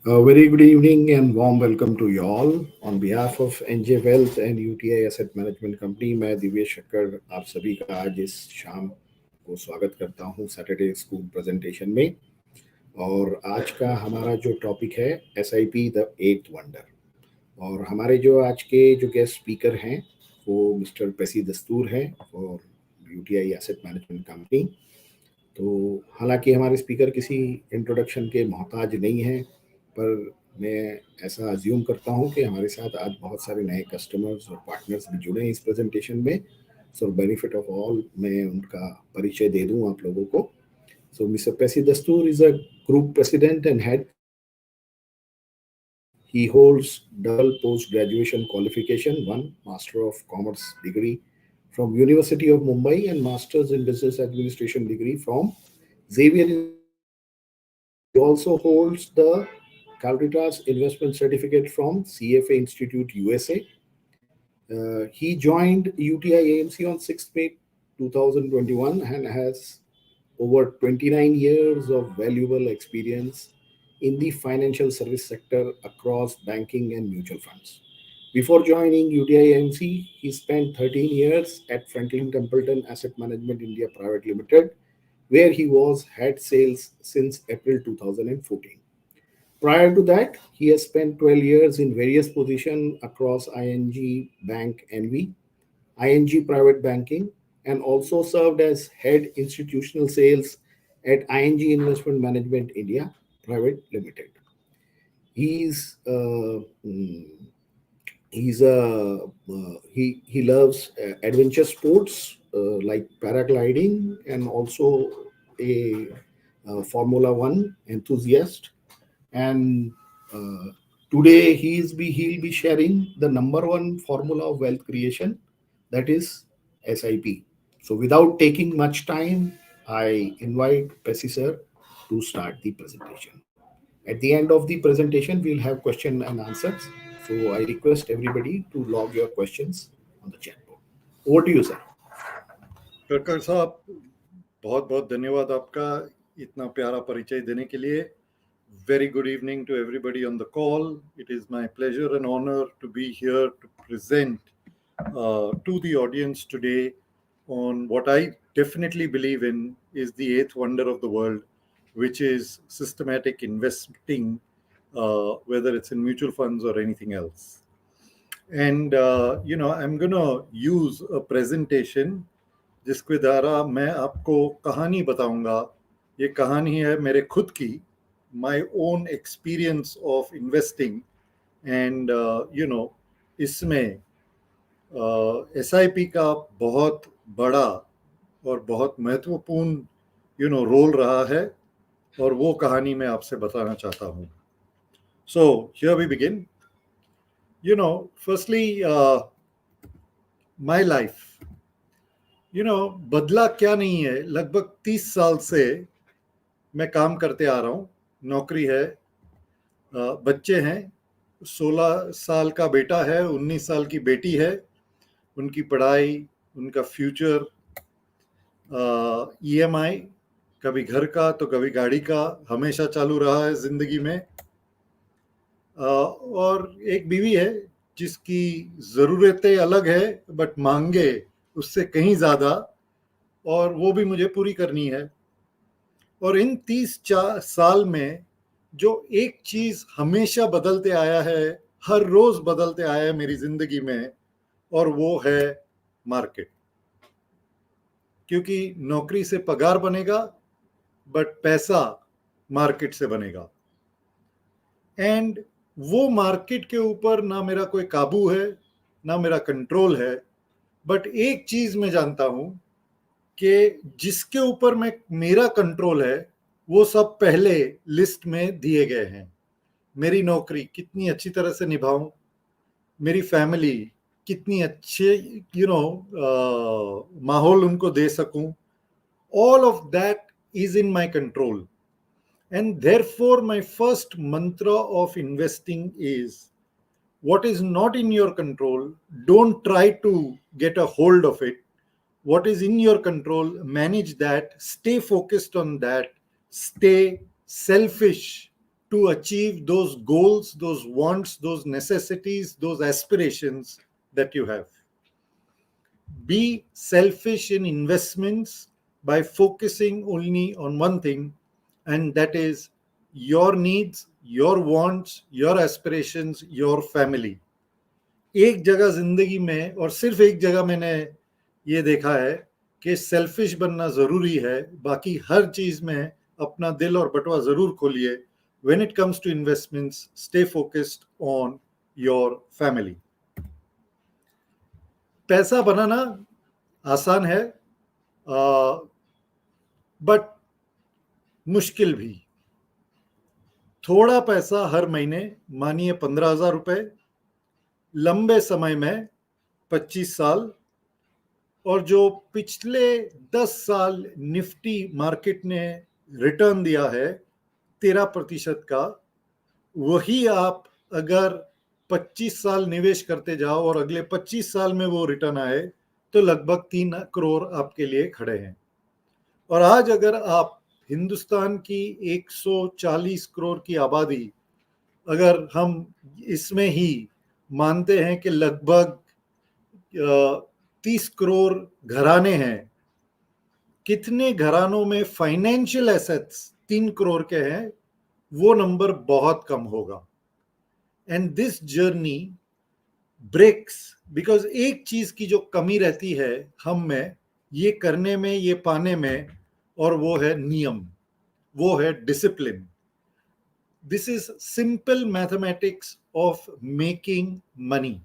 A very good evening and warm welcome to you all. On behalf of NJ Wealth and UTI Asset Management Company, मैं दिव्येश शक्कर आप सभी का आज इस शाम को स्वागत करता हूं सैटरडे स्कूल प्रेजेंटेशन में। और आज का हमारा जो टॉपिक है SIP द एट वंडर। और हमारे जो आज के जो गेस्ट स्पीकर हैं वो मिस्टर पेसी दस्तूर हैं और UTI एसेट मैनेजमेंट कंपनी। तो हालांकि हमारे स्पीकर किसी इंट्रोडक्शन के मोहताज नहीं हैं, पर मैं ऐसा अज्यूम करता हूं कि हमारे साथ आज बहुत सारे नए कस्टमर्स और पार्टनर्स भी जुड़े हैं इस प्रेजेंटेशन में। सो बेनिफिट ऑफ ऑल मैं उनका परिचय दे दूं आप लोगों को। सो मिस्टर पेसी दस्तूर is a group president and head. He holds double post-graduation qualification, one Master of Commerce degree from University of Mumbai and Masters in Business Administration degree from Xavier Institute of Technology. He also holds the Caltritas Investment Certificate from CFA Institute USA. He joined UTI AMC on 6th May 2021 and has over 29 years of valuable experience in the financial service sector across banking and mutual funds. Before joining UTI AMC, he spent 13 years at Franklin Templeton Asset Management India Private Limited, where he was head sales since April 2014. Prior to that, he has spent 12 years in various positions across ING Bank NV, ING Private Banking, and also served as head institutional sales at ING Investment Management India Private Limited. He's he's a he loves adventure sports like paragliding and also a Formula One enthusiast. And uh, today he'll be sharing the number one formula of wealth creation, that is SIP. So without taking much time, I invite Pesi sir to start the presentation. At the end of the presentation, we'll have question and answers. So I request everybody to log your questions on the chat board. Over to you, sir. Kakkar साहब, बहुत बहुत धन्यवाद आपका इतना प्यारा परिचय देने के लिए. Very good evening to everybody on the call. It is my pleasure and honor to be here to present to the audience today on what I definitely believe in is the eighth wonder of the world, which is systematic investing, whether it's in mutual funds or anything else. And I'm gonna use a presentation जिसके द्वारा मैं आपको कहानी बताऊंगा. ये कहानी है मेरे खुद की, my own experience of investing. And इसमें SIP का बहुत बड़ा और बहुत महत्वपूर्ण रोल रहा है, और वो कहानी मैं आपसे बताना चाहता हूँ. So here we begin. Firstly my life बदला क्या नहीं है. लगभग 30 साल से मैं काम करते आ रहा हूँ. नौकरी है, बच्चे हैं. 16 साल का बेटा है, 19 साल की बेटी है. उनकी पढ़ाई, उनका फ्यूचर, EMI, कभी घर का तो कभी गाड़ी का, हमेशा चालू रहा है जिंदगी में. और एक बीवी है जिसकी ज़रूरतें अलग है बट मांगे उससे कहीं ज़्यादा, और वो भी मुझे पूरी करनी है. और इन 30 साल में जो एक चीज़ हमेशा बदलते आया है, हर रोज़ बदलते आया है मेरी ज़िंदगी में, और वो है मार्केट. क्योंकि नौकरी से पगार बनेगा बट पैसा मार्केट से बनेगा. एंड वो मार्केट के ऊपर ना मेरा कोई काबू है, ना मेरा कंट्रोल है. बट एक चीज़ मैं जानता हूँ कि जिसके ऊपर मेरा कंट्रोल है वो सब पहले लिस्ट में दिए गए हैं. मेरी नौकरी कितनी अच्छी तरह से निभाऊं, मेरी फैमिली कितनी अच्छे माहौल उनको दे सकूं, all of that is in my control. And therefore my first mantra of investing is, what is not in your control, don't try to get a hold of it. What is in your control, manage that, stay focused on that, stay selfish to achieve those goals, those wants, those necessities, those aspirations that you have. Be selfish in investments by focusing only on one thing, and that is your needs, your wants, your aspirations, your family. एक जगह जिंदगी में और सिर्फ एक जगह मैंने ये देखा है कि सेल्फिश बनना जरूरी है, बाकी हर चीज में अपना दिल और बटुआ जरूर खोलिए. When it comes to investments, stay focused on your family. पैसा बनाना आसान है, बट मुश्किल भी. थोड़ा पैसा हर महीने, मानिए 15,000 रुपए, लंबे समय में 25 साल, और जो पिछले 10 साल निफ्टी मार्केट ने रिटर्न दिया है 13% का, वही आप अगर 25 साल निवेश करते जाओ और अगले 25 साल में वो रिटर्न आए तो लगभग 3 करोड़ आपके लिए खड़े हैं. और आज अगर आप हिंदुस्तान की 140 करोड़ की आबादी, अगर हम इसमें ही मानते हैं कि लगभग 30 करोड़ घराने हैं, कितने घरानों में फाइनेंशियल एसेट्स 3 करोड़ के हैं, वो नंबर बहुत कम होगा. And this journey breaks because एक चीज की जो कमी रहती है हम में, ये करने में, ये पाने में, और वो है नियम, वो है discipline. This is simple mathematics of making money.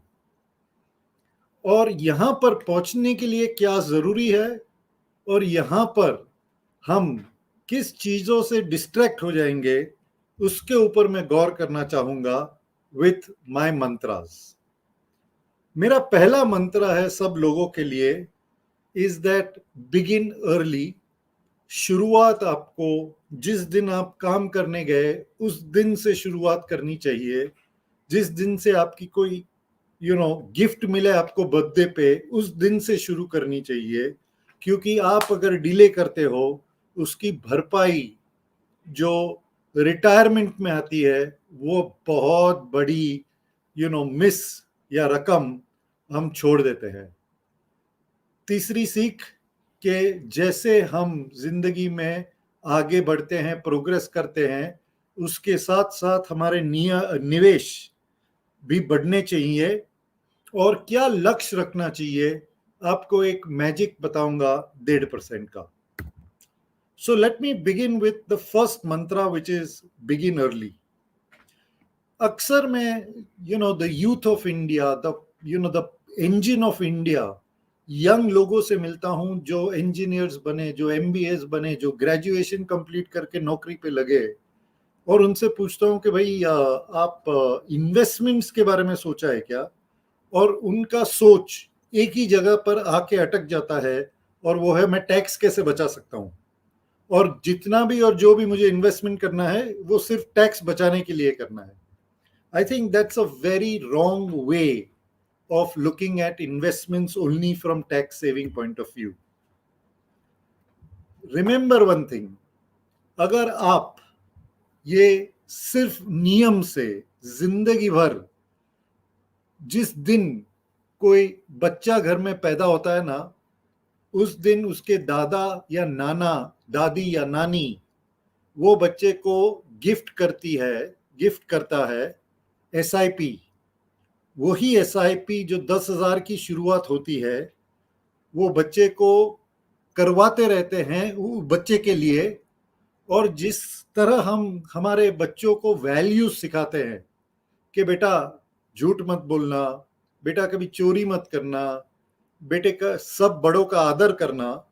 और यहां पर पहुंचने के लिए क्या जरूरी है और यहां पर हम किस चीजों से डिस्ट्रैक्ट हो जाएंगे, उसके ऊपर मैं गौर करना चाहूंगा विथ माय मंत्रास. मेरा पहला मंत्र है सब लोगों के लिए, इज दैट बिगिन अर्ली. शुरुआत आपको जिस दिन आप काम करने गए उस दिन से शुरुआत करनी चाहिए. जिस दिन से आपकी कोई गिफ्ट मिले आपको बर्थडे पे, उस दिन से शुरू करनी चाहिए. क्योंकि आप अगर डिले करते हो, उसकी भरपाई जो रिटायरमेंट में आती है वो बहुत बड़ी मिस या रकम हम छोड़ देते हैं. तीसरी सीख कि जैसे हम जिंदगी में आगे बढ़ते हैं, प्रोग्रेस करते हैं, उसके साथ साथ हमारे निवेश भी बढ़ने चाहिए. और क्या लक्ष्य रखना चाहिए, आपको एक मैजिक बताऊंगा 1.5% का. So let me begin with the first mantra, which is begin early. अक्सर मैं the youth of India, the engine of India, young लोगों से मिलता हूं जो इंजीनियर्स बने, जो MBAs बने, जो ग्रेजुएशन कंप्लीट करके नौकरी पे लगे, और उनसे पूछता हूं कि भाई आप इन्वेस्टमेंट्स के बारे में सोचा है क्या. और उनका सोच एक ही जगह पर आके अटक जाता है, और वो है मैं टैक्स कैसे बचा सकता हूं. और जितना भी और जो भी मुझे इन्वेस्टमेंट करना है वो सिर्फ टैक्स बचाने के लिए करना है. I think that's a very wrong way of looking at investments only from tax saving point of view. Remember one thing, अगर आप ये सिर्फ नियम से जिंदगी भर, जिस दिन कोई बच्चा घर में पैदा होता है ना, उस दिन उसके दादा या नाना, दादी या नानी वो बच्चे को गिफ्ट करता है SIP. वही SIP जो 10,000 की शुरुआत होती है, वो बच्चे को करवाते रहते हैं वो बच्चे के लिए. और जिस तरह हम हमारे बच्चों को वैल्यूज सिखाते हैं कि बेटा झूठ मत बोलना, बेटा कभी चोरी मत करना, बेटे का सब बड़ों का आदर करना,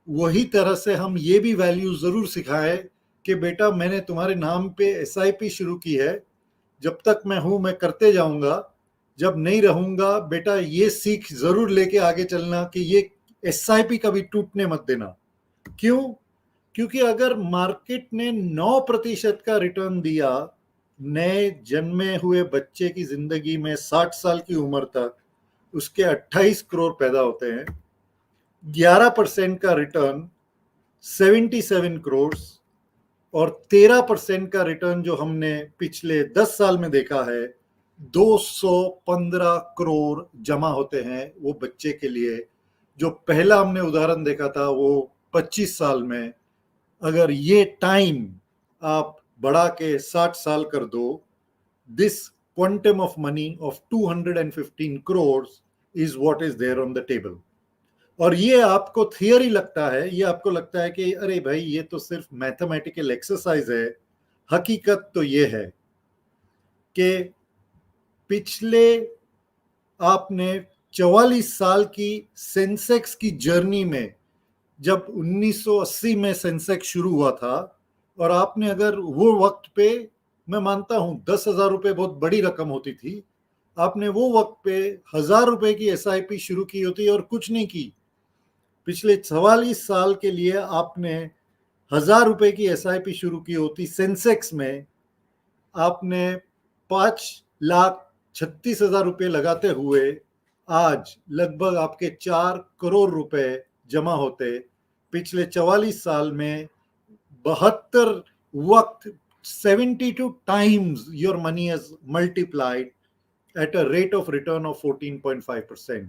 वही तरह से हम ये भी वैल्यू जरूर सिखाएं कि बेटा मैंने तुम्हारे नाम पे SIP शुरू की है, जब तक मैं हूं मैं करते जाऊंगा, जब नहीं रहूंगा बेटा ये सीख जरूर लेके आगे चलना कि ये SIP कभी टूटने मत देना. क्यों? क्योंकि अगर मार्केट ने 9% का रिटर्न दिया नए जन्मे हुए बच्चे की जिंदगी में 60 साल की उम्र तक, उसके 28 करोड़ पैदा होते हैं. 11% का रिटर्न 77 करोड़, और 13% का रिटर्न जो हमने पिछले 10 साल में देखा है, 215 करोड़ जमा होते हैं वो बच्चे के लिए। जो पहला हमने उदाहरण देखा था वो 25 साल में, अगर ये टाइम आप बढ़ा के 60 साल कर दो, this quantum of money of 215 crores is what is there on the table. और ये आपको थियरी लगता है, ये आपको लगता है कि अरे भाई ये तो सिर्फ मैथमेटिकल एक्सरसाइज है। हकीकत तो ये है कि पिछले आपने 44 साल की सेंसेक्स की जर्नी में, जब 1980 में सेंसेक्स शुरू हुआ था, और आपने अगर वो वक्त पे, मैं मानता हूं 10,000 रुपये बहुत बड़ी रकम होती थी, आपने वो वक्त पे 1,000 रुपए की SIP शुरू की होती और कुछ नहीं की, पिछले 44 साल के लिए आपने 1,000 रुपए की SIP शुरू की होती सेंसेक्स में, आपने 5,36,000 रुपये लगाते हुए आज लगभग आपके 4 करोड़ रुपए जमा होते। पिछले 44 साल में 72 वक्त 72 times your money has multiplied at a rate of return of 14.5%.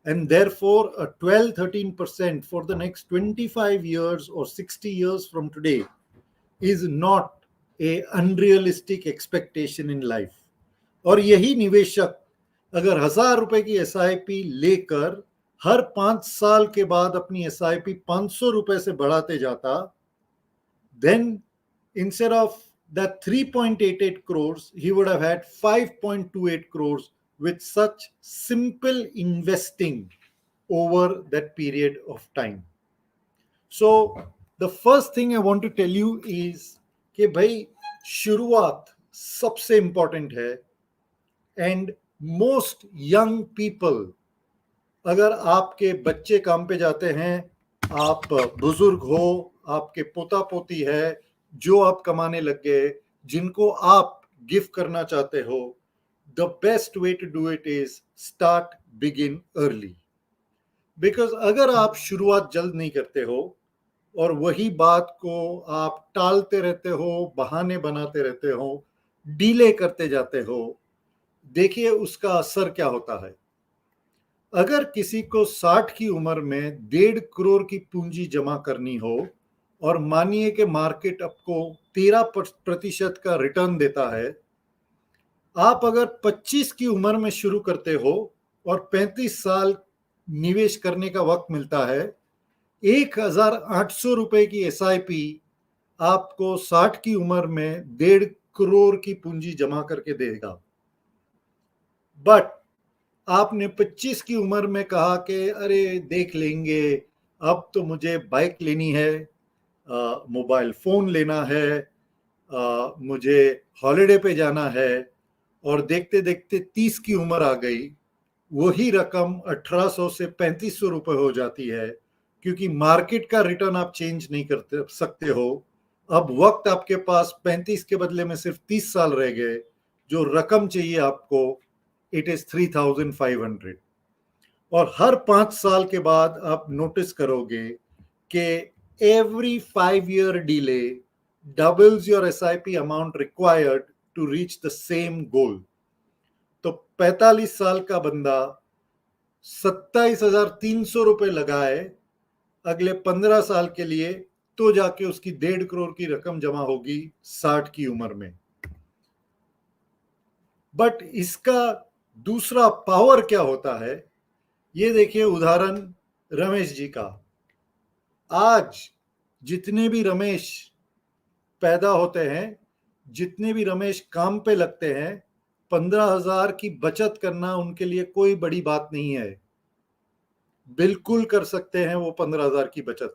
And therefore, a 12-13% for the next 25 years or 60 years from today is not a unrealistic expectation in life. और यही निवेशक अगर 1,000 रुपए की SIP लेकर हर 5 साल के बाद अपनी SIP 500 रुपए से बढ़ाते जाता, then instead of that 3.88 crores, he would have had 5.28 crores with such simple investing over that period of time. So the first thing I want to tell you is कि भाई शुरुआत सबसे important है, and most young people, अगर आपके बच्चे काम पे जाते हैं, आप बुजुर्ग हो, आपके पोता पोती है जो आप कमाने लग गए, जिनको आप गिफ्ट करना चाहते हो, the best way to do it is start begin early. Because अगर आप शुरुआत जल्द नहीं करते हो और वही बात को आप टालते रहते हो, बहाने बनाते रहते हो, डीले करते जाते हो, देखिए उसका असर क्या होता है। अगर किसी को 60 की उम्र में 1.5 करोड़ की पूंजी जमा करनी हो और मानिए कि मार्केट आपको 13% का रिटर्न देता है, आप अगर 25 की उम्र में शुरू करते हो और 35 साल निवेश करने का वक्त मिलता है, 1,800 रुपए की SIP आपको 60 की उम्र में 1.5 करोड़ की पूंजी जमा करके देगा। बट आपने 25 की उम्र में कहा कि अरे देख लेंगे, अब तो मुझे बाइक लेनी है, मोबाइल फोन लेना है, मुझे हॉलिडे पे जाना है, और देखते देखते 30 की उम्र आ गई, वही रकम 1,800 से 3,500 रुपए हो जाती है, क्योंकि मार्केट का रिटर्न आप चेंज नहीं कर सकते हो। अब वक्त आपके पास 35 के बदले में सिर्फ 30 साल रह गए, जो रकम चाहिए आपको इट इज 3,500। और हर 5 साल के बाद आप नोटिस करोगे कि every 5-year delay doubles your SIP amount required to reach the same goal. तो 45 साल का बंदा 27,300 रुपए लगाए अगले 15 साल के लिए, तो जाके उसकी 1.5 करोड़ की रकम जमा होगी 60 की उम्र में। बट इसका दूसरा पावर क्या होता है, ये देखिए उदाहरण रमेश जी का। आज जितने भी रमेश पैदा होते हैं, जितने भी रमेश काम पे लगते हैं, 15,000 की बचत करना उनके लिए कोई बड़ी बात नहीं है। बिल्कुल कर सकते हैं वो 15,000 की बचत।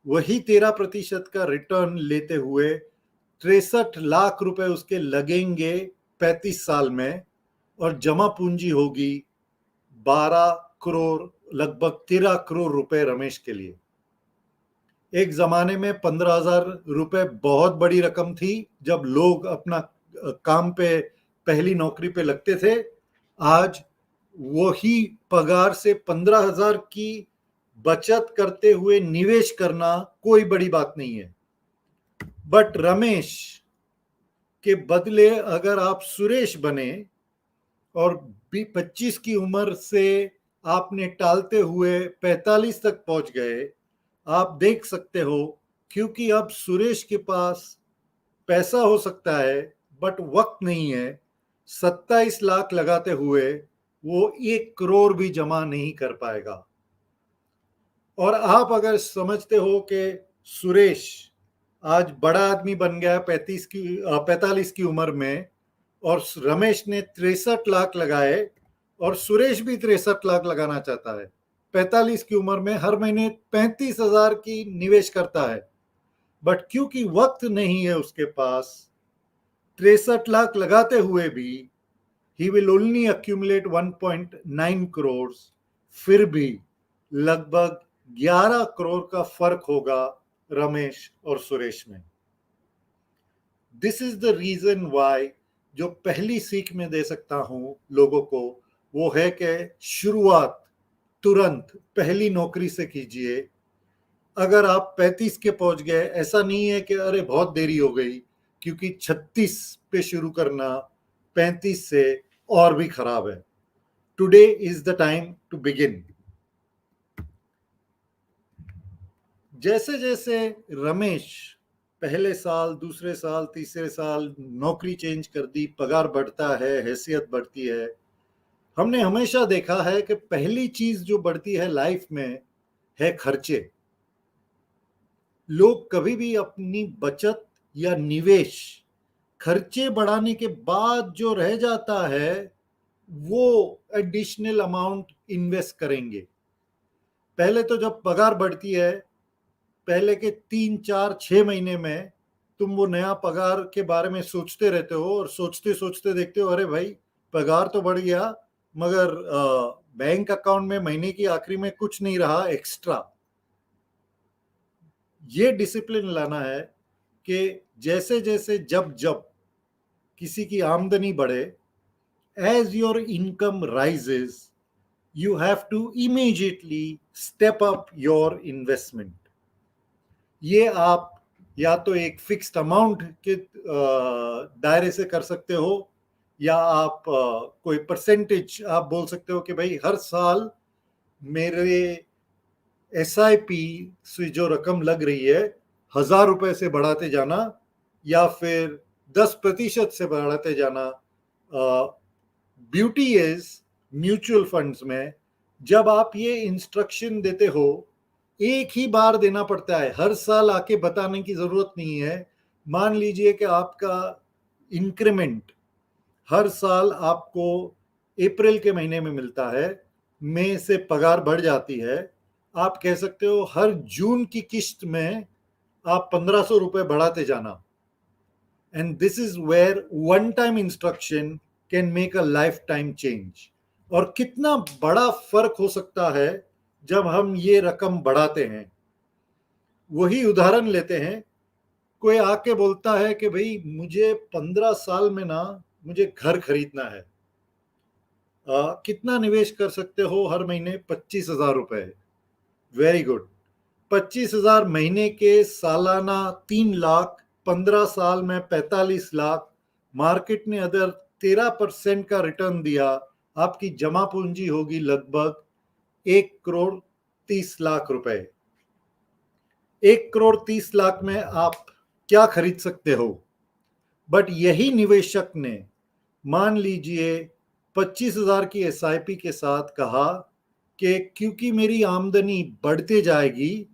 वही 13% का रिटर्न लेते हुए 63 लाख रुपए उसके लगेंगे 35 साल में, और जमा पूंजी होगी 12 करोड़, लगभग 13 करोड़ रुपए रमेश के लिए। एक जमाने में 15,000 रुपए बहुत बड़ी रकम थी जब लोग अपना काम पे पहली नौकरी पे लगते थे। आज वही पगार से 15,000 की बचत करते हुए निवेश करना कोई बड़ी बात नहीं है। बट रमेश के बदले अगर आप सुरेश बने और 25 की उम्र से आपने टालते हुए 45 तक पहुंच गए, आप देख सकते हो, क्योंकि अब सुरेश के पास पैसा हो सकता है बट वक्त नहीं है। 27 लाख लगाते हुए वो 1 करोड़ भी जमा नहीं कर पाएगा। और आप अगर समझते हो कि सुरेश आज बड़ा आदमी बन गया 45 की उम्र में, और रमेश ने 63 लाख लगाए, और सुरेश भी 63 लाख लगाना चाहता है 45 की उम्र में, हर महीने 35,000 की निवेश करता है, बट क्योंकि वक्त नहीं है उसके पास, 63 लाख लगाते हुए भी he will only accumulate 1.9 crore. फिर भी लगभग 11 करोड़ का फर्क होगा रमेश और सुरेश में। This is the reason why जो पहली सीख में दे सकता हूं लोगों को, वो है कि शुरुआत तुरंत पहली नौकरी से कीजिए। अगर आप 35 के पहुंच गए, ऐसा नहीं है कि अरे बहुत देरी हो गई, क्योंकि 36 पे शुरू करना 35 से और भी खराब है। Today is the time to begin. जैसे जैसे रमेश पहले साल, दूसरे साल, तीसरे साल नौकरी चेंज कर दी, पगार बढ़ता है, हैसियत बढ़ती है, हमने हमेशा देखा है कि पहली चीज जो बढ़ती है लाइफ में है खर्चे। लोग कभी भी अपनी बचत या निवेश खर्चे बढ़ाने के बाद जो रह जाता है वो एडिशनल अमाउंट इन्वेस्ट करेंगे। पहले तो जब पगार बढ़ती है, पहले के 3, 4, 6 महीने में तुम वो नया पगार के बारे में सोचते रहते हो, और सोचते सोचते देखते हो अरे भाई पगार तो बढ़ गया, मगर बैंक अकाउंट में महीने की आखिरी में कुछ नहीं रहा एक्स्ट्रा। ये डिसिप्लिन लाना है कि जैसे जैसे जब जब किसी की आमदनी बढ़े, as your income rises, you have to immediately step up your investment. ये आप या तो एक फिक्स्ड अमाउंट के दायरे से कर सकते हो, या आप कोई परसेंटेज आप बोल सकते हो कि भाई हर साल मेरे SIP से जो रकम लग रही है 1,000 रुपए से बढ़ाते जाना, या फिर 10% से बढ़ाते जाना। ब्यूटी इज म्यूचुअल फंड्स में जब आप ये इंस्ट्रक्शन देते हो, एक ही बार देना पड़ता है, हर साल आके बताने की जरूरत नहीं है। मान लीजिए कि आपका इंक्रीमेंट हर साल आपको अप्रैल के महीने में मिलता है, मई से पगार बढ़ जाती है, आप कह सकते हो हर जून की किस्त में आप 1,500 रुपए बढ़ाते जाना। And this is where one time instruction can make a life time change. और कितना बड़ा फर्क हो सकता है जब हम ये रकम बढ़ाते हैं। वही उदाहरण लेते हैं, कोई आके बोलता है कि भाई मुझे 15 साल में ना मुझे घर खरीदना है, कितना निवेश कर सकते हो हर महीने? 25,000 रुपए। Very good. 25,000 महीने के सालाना 3 लाख, 15 साल में 45 लाख, मार्केट ने अगर 13% का रिटर्न दिया, आपकी जमा पूंजी होगी लगभग 1,30,00,000 रुपए। 1,30,00,000 में आप क्या खरीद सकते हो? बट यही निवेशक ने मान लीजिए 25,000 की SIP के साथ कहा कि क्योंकि मेरी आमदनी बढ़ते जाएगी,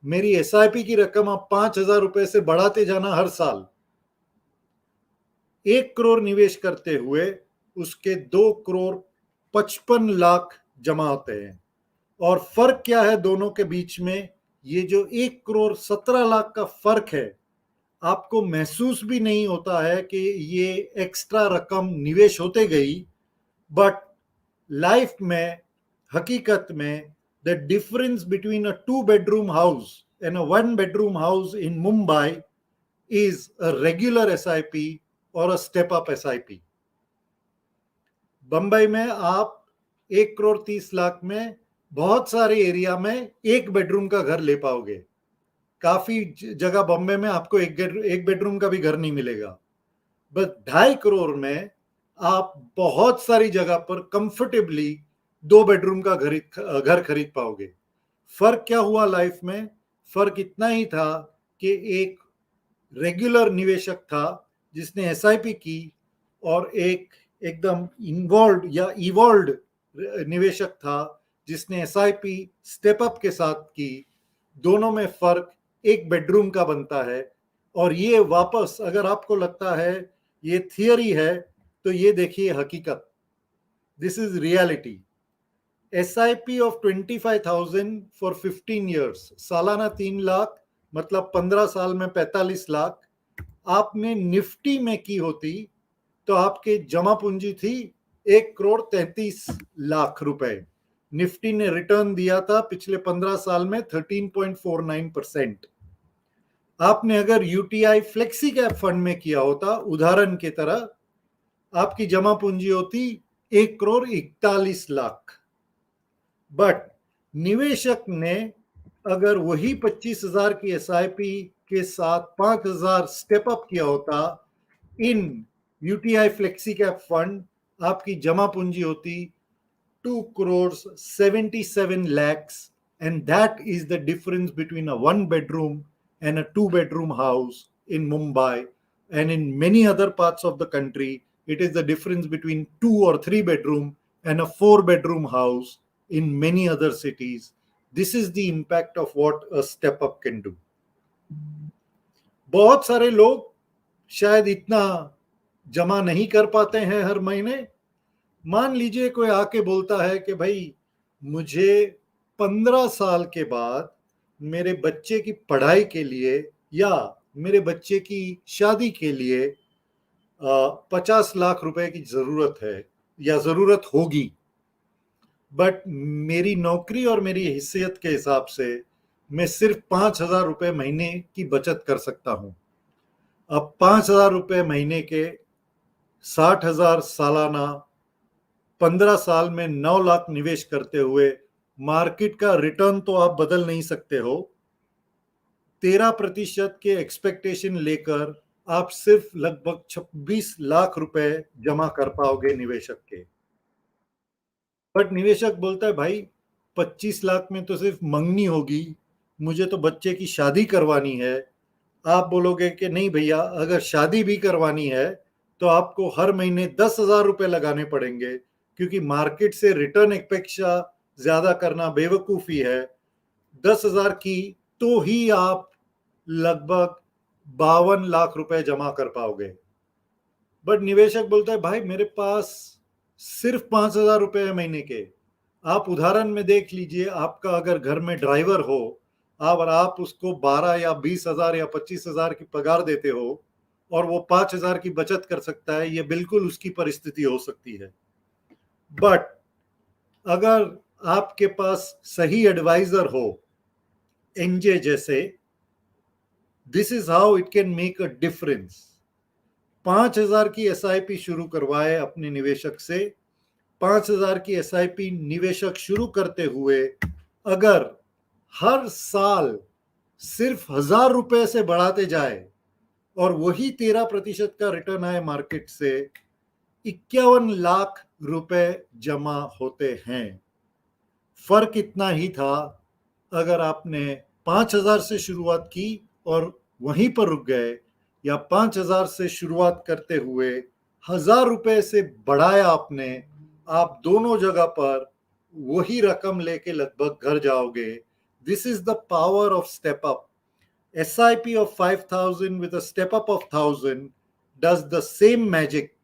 मेरी SIP की रकम आप 5,000 रुपए से बढ़ाते जाना हर साल। 1 करोड़ निवेश करते हुए उसके 2,55,00,000 जमा होते हैं। और फर्क क्या है दोनों के बीच में? ये जो 1,17,00,000 का फर्क है, आपको महसूस भी नहीं होता है कि ये एक्स्ट्रा रकम निवेश होते गई, बट लाइफ में हकीकत में the difference between a 2 bedroom house and a 1 bedroom house in Mumbai is a regular SIP और a step up SIP। Bombay में आप 1,30,00,000 में बहुत सारे एरिया में 1 बेडरूम का घर ले पाओगे। काफी जगह बॉम्बे में आपको एक बेडरूम का भी घर नहीं मिलेगा, बस 2.5 करोड़ में आप बहुत सारी जगह पर कंफर्टेबली 2 बेडरूम का घर खरीद पाओगे। फर्क क्या हुआ लाइफ में? फर्क इतना ही था कि एक रेगुलर निवेशक था जिसने एसआईपी की, और एक एकदम इन्वॉल्व या इवॉल्व निवेशक था जिसने एसआईपी स्टेप अप के साथ की। दोनों में फर्क एक बेडरूम का बनता है। और ये वापस, अगर आपको लगता है ये थियरी है, तो ये देखिए हकीकत, this is reality. SIP of 25,000 for 15 years, सालाना 3 लाख, मतलब 15 साल में 45 लाख आपने निफ्टी में की होती तो आपके जमा पूंजी थी 1,33,00,000 रुपए। निफ्टी ने रिटर्न दिया था पिछले 15 साल में 13.49%। आपने अगर यूटीआई फ्लेक्सी कैप फंड में किया होता, उदाहरण की तरह, आपकी जमा पूंजी होती 1,41,00,000। बट निवेशक ने अगर वही 25,000 की एसआईपी के साथ 5,000 स्टेप अप किया होता इन यूटीआई फ्लेक्सी कैप फंड, आपकी जमा पूंजी होती 2,77,00,000, and that is the difference between a 1 bedroom and a 2 bedroom house in Mumbai, and in many other parts of the country it is the difference between 2 or 3 bedroom and a 4 bedroom house in many other cities. This is the impact of what a step up can do. बहुत सारे लोग शायद इतना जमा नहीं कर पाते हैं हर महीने। मान लीजिए कोई आके बोलता है कि भाई मुझे 15 साल के बाद मेरे बच्चे की पढ़ाई के लिए या मेरे बच्चे की शादी के लिए 50 लाख रुपए की जरूरत है या जरूरत होगी, बट मेरी नौकरी और मेरी हैसियत के हिसाब से मैं सिर्फ 5,000 रुपए महीने की बचत कर सकता हूं। अब 5,000 रुपए महीने के 60,000 सालाना, 15 साल में 9 लाख निवेश करते हुए मार्केट का रिटर्न तो आप बदल नहीं सकते हो। 13% के एक्सपेक्टेशन लेकर आप सिर्फ लगभग 26 लाख रुपए जमा कर पाओगे निवेशक के। बट निवेशक बोलता है भाई 25 लाख में तो सिर्फ मंगनी होगी, मुझे तो बच्चे की शादी करवानी है। आप बोलोगे कि नहीं भैया, अगर शादी भी करवानी है तो आपको हर महीने 10,000 रुपए लगाने पड़ेंगे, क्योंकि मार्केट से रिटर्न अपेक्षा ज्यादा करना बेवकूफी है। 10,000 की तो ही आप लगभग 52 लाख रुपए जमा कर पाओगे। बट निवेशक बोलता है भाई मेरे पास सिर्फ 5,000 रुपए है महीने के। आप उदाहरण में देख लीजिए, आपका अगर घर में ड्राइवर हो और आप उसको 12 या 20,000 या 25,000 की पगार देते हो और वो 5,000 की बचत कर सकता है, ये बिल्कुल उसकी परिस्थिति हो सकती है। बट अगर आपके पास सही एडवाइजर हो, एनजे जैसे, this is how it can make a difference. 5,000 की एसआईपी शुरू करवाए अपने निवेशक से। 5,000 की एसआईपी निवेशक शुरू करते हुए अगर हर साल सिर्फ 1,000 रुपए से बढ़ाते जाए और वही 13% का रिटर्न आए मार्केट से, 51 लाख रुपए जमा होते हैं। फर्क इतना ही था, अगर आपने 5,000 से शुरुआत की और वहीं पर रुक गए, या 5,000 से शुरुआत करते हुए 1,000 रुपए से बढ़ाया आपने, आप दोनों जगह पर वही रकम लेके लगभग घर जाओगे। This is the power of step up. SIP of 5,000 with a step up of 1,000 does the same magic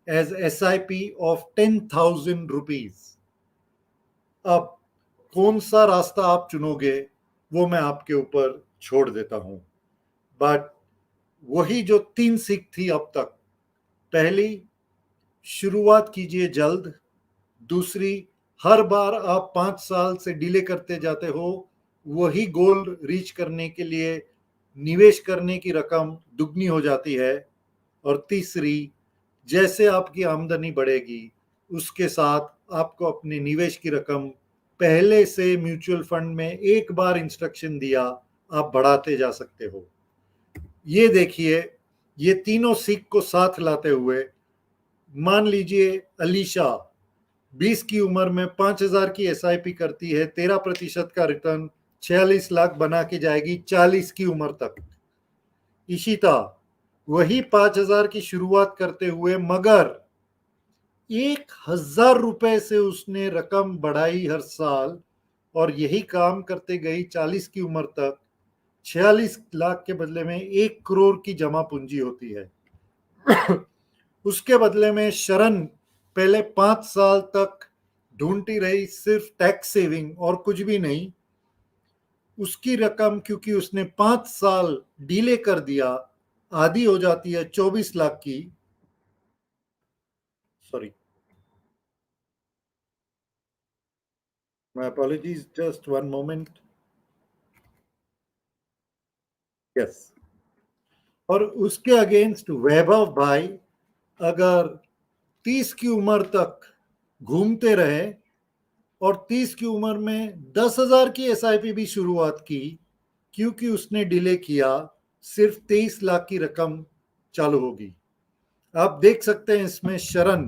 as SIP of 10,000 rupees. अब कौन सा रास्ता आप चुनोगे वो मैं आपके ऊपर छोड़ देता हूं। बट वही जो 3 सीख थी अब तक, पहली, शुरुआत कीजिए जल्द। दूसरी, हर बार आप 5 साल से डिले करते जाते हो, वही गोल रीच करने के लिए निवेश करने की रकम दुगनी हो जाती है। और तीसरी, जैसे आपकी आमदनी बढ़ेगी उसके साथ आपको अपने निवेश की रकम, पहले से म्यूचुअल फंड में एक बार इंस्ट्रक्शन दिया, आप बढ़ाते जा सकते हो। ये देखिए, ये तीनों सीख को साथ लाते हुए मान लीजिए अलीशा 20 की उम्र में 5,000 की एसआईपी करती है, 13% का रिटर्न, 46 लाख बना के जाएगी 40 की उम्र तक। इशिता वही 5,000 की शुरुआत करते हुए मगर 1,000 रुपए से उसने रकम बढ़ाई हर साल और यही काम करते गई 40 की उम्र तक। 46 लाख के बदले में 1 करोड़ की जमा पूंजी होती है। उसके बदले में शरण पहले 5 साल तक ढूंढती रही सिर्फ टैक्स सेविंग और कुछ भी नहीं। उसकी रकम क्योंकि उसने 5 साल डिले कर दिया आधी हो जाती है 24 लाख की। Sorry, my apologies, just one moment. Yes. और उसके अगेंस्ट वैभव भाई अगर 30 की उम्र तक घूमते रहे और 30 की उम्र में 10,000 की एसआईपी भी शुरुआत की क्योंकि उसने डिले किया, सिर्फ 23 लाख की रकम चालू होगी। आप देख सकते हैं इसमें शरण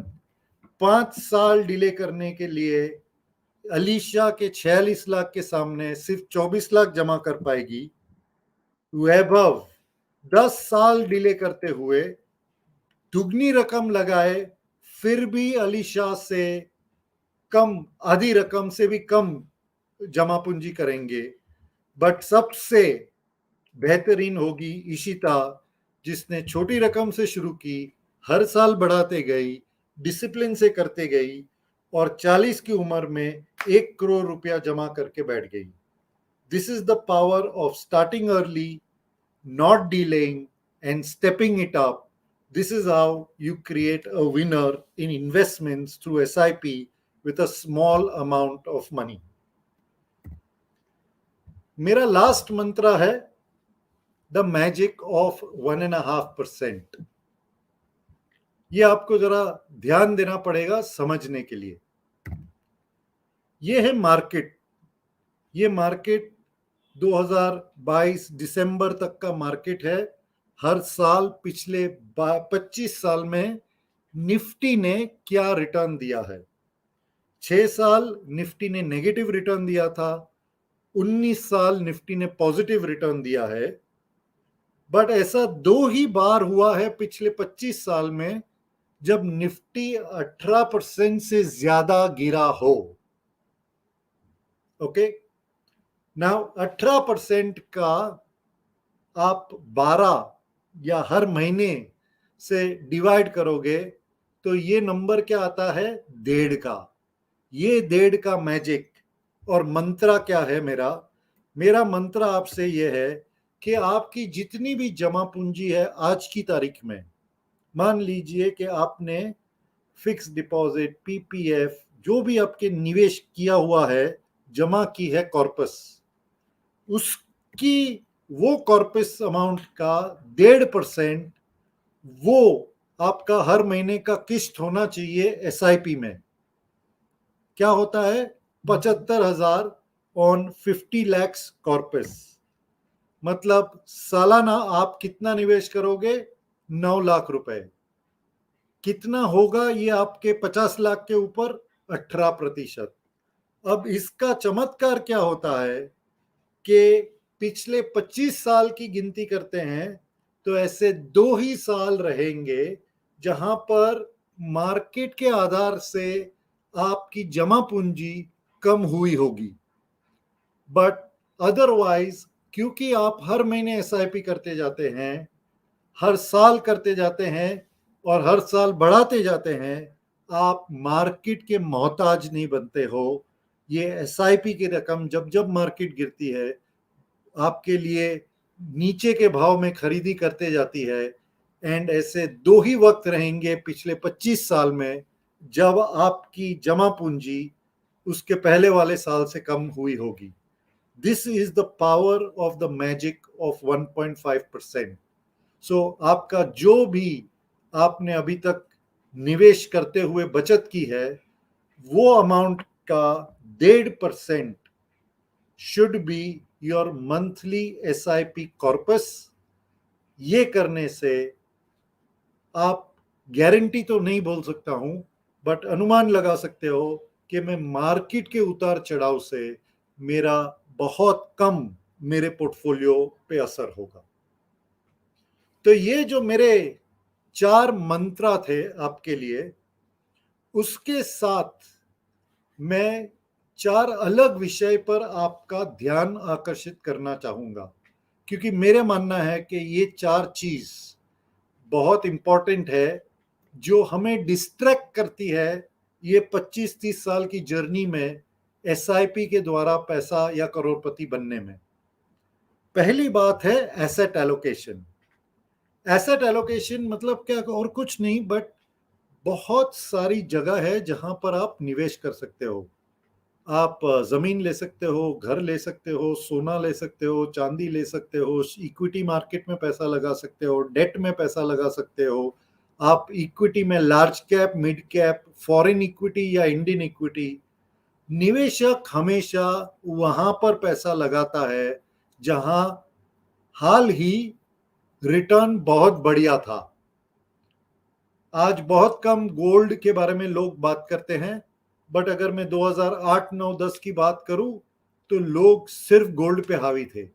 5 साल डिले करने के लिए अलीशा के 46 लाख के सामने सिर्फ 24 लाख जमा कर पाएगी। वैभव 10 साल डिले करते हुए दुगनी रकम लगाए फिर भी अलीशा से कम, आधी रकम से भी कम जमा पूंजी करेंगे। बट सबसे बेहतरीन होगी इशिता, जिसने छोटी रकम से शुरू की, हर साल बढ़ाते गई, डिसिप्लिन से करते गई और 40 की उम्र में 1 करोड़ रुपया जमा करके बैठ गई। This is the power of starting early, not delaying, and stepping it up. This is how you create a winner in investments through SIP with a small amount of money. मेरा लास्ट मंत्र है the magic of 1.5%। ये आपको जरा ध्यान देना पड़ेगा समझने के लिए। ये है मार्केट। ये मार्केट 2022 दिसंबर तक का मार्केट है। हर साल पिछले 25 साल में निफ्टी ने क्या रिटर्न दिया है। 6 साल निफ्टी ने नेगेटिव रिटर्न दिया था, 19 साल निफ्टी ने पॉजिटिव रिटर्न दिया है। बट ऐसा 2 ही बार हुआ है पिछले 25 साल में जब निफ्टी 18% से ज्यादा गिरा हो। ओके, नाउ 18% का आप 12 या हर महीने से डिवाइड करोगे तो ये नंबर क्या आता है, 1.5 का। ये 1.5 का मैजिक और मंत्र क्या है मेरा मंत्र आपसे ये है कि आपकी जितनी भी जमा पूंजी है आज की तारीख में, मान लीजिए कि आपने फिक्स डिपॉजिट, पीपीएफ, जो भी आपके निवेश किया हुआ है, जमा की है कॉर्पस, उसकी वो कॉर्पस अमाउंट का 1.5% वो आपका हर महीने का किस्त होना चाहिए एसआईपी में। क्या होता है, 75,000 ऑन 50 lakhs कॉर्पस। मतलब सालाना आप कितना निवेश करोगे, 9 लाख रुपए। कितना होगा ये आपके 50 लाख के ऊपर, 18%। अब इसका चमत्कार क्या होता है कि पिछले 25 साल की गिनती करते हैं तो ऐसे 2 ही साल रहेंगे जहां पर मार्केट के आधार से आपकी जमा पूंजी कम हुई होगी। बट अदरवाइज क्योंकि आप हर महीने एसआईपी करते जाते हैं, हर साल करते जाते हैं और हर साल बढ़ाते जाते हैं, आप मार्केट के मोहताज नहीं बनते हो। ये एसआईपी की रकम जब जब मार्केट गिरती है आपके लिए नीचे के भाव में खरीदी करते जाती है। एंड ऐसे 2 ही वक्त रहेंगे पिछले 25 साल में जब आपकी जमा पूंजी उसके पहले वाले साल से कम हुई होगी। This is the power of the magic of 1.5%। सो आपका जो भी आपने अभी तक निवेश करते हुए बचत की है, वो अमाउंट का 1.5% should be your monthly SIP corpus. ये करने से आप, गारंटी तो नहीं बोल सकता हूं, बट अनुमान लगा सकते हो कि मैं मार्केट के उतार चढ़ाव से मेरा बहुत कम मेरे पोर्टफोलियो पे असर होगा। तो ये जो मेरे 4 मंत्रा थे आपके लिए, उसके साथ मैं 4 अलग विषय पर आपका ध्यान आकर्षित करना चाहूंगा, क्योंकि मेरे मानना है कि ये 4 चीज बहुत इंपॉर्टेंट है जो हमें डिस्ट्रैक्ट करती है ये 25-30 साल की जर्नी में SIP के द्वारा पैसा या करोड़पति बनने में। पहली बात है एसेट एलोकेशन। एसेट एलोकेशन मतलब क्या, और कुछ नहीं, बट बहुत सारी जगह है जहां पर आप निवेश कर सकते हो। आप जमीन ले सकते हो, घर ले सकते हो, सोना ले सकते हो, चांदी ले सकते हो, इक्विटी मार्केट में पैसा लगा सकते हो, डेट में पैसा लगा सकते हो। आप इक्विटी में large cap, mid cap, foreign equity या इंडियन इक्विटी। निवेशक हमेशा वहां पर पैसा लगाता है जहां हाल ही रिटर्न बहुत बढ़िया था। आज बहुत कम गोल्ड के बारे में लोग बात करते हैं, बट अगर मैं 2008, 9, 10 की बात करूं तो लोग सिर्फ गोल्ड पे हावी थे।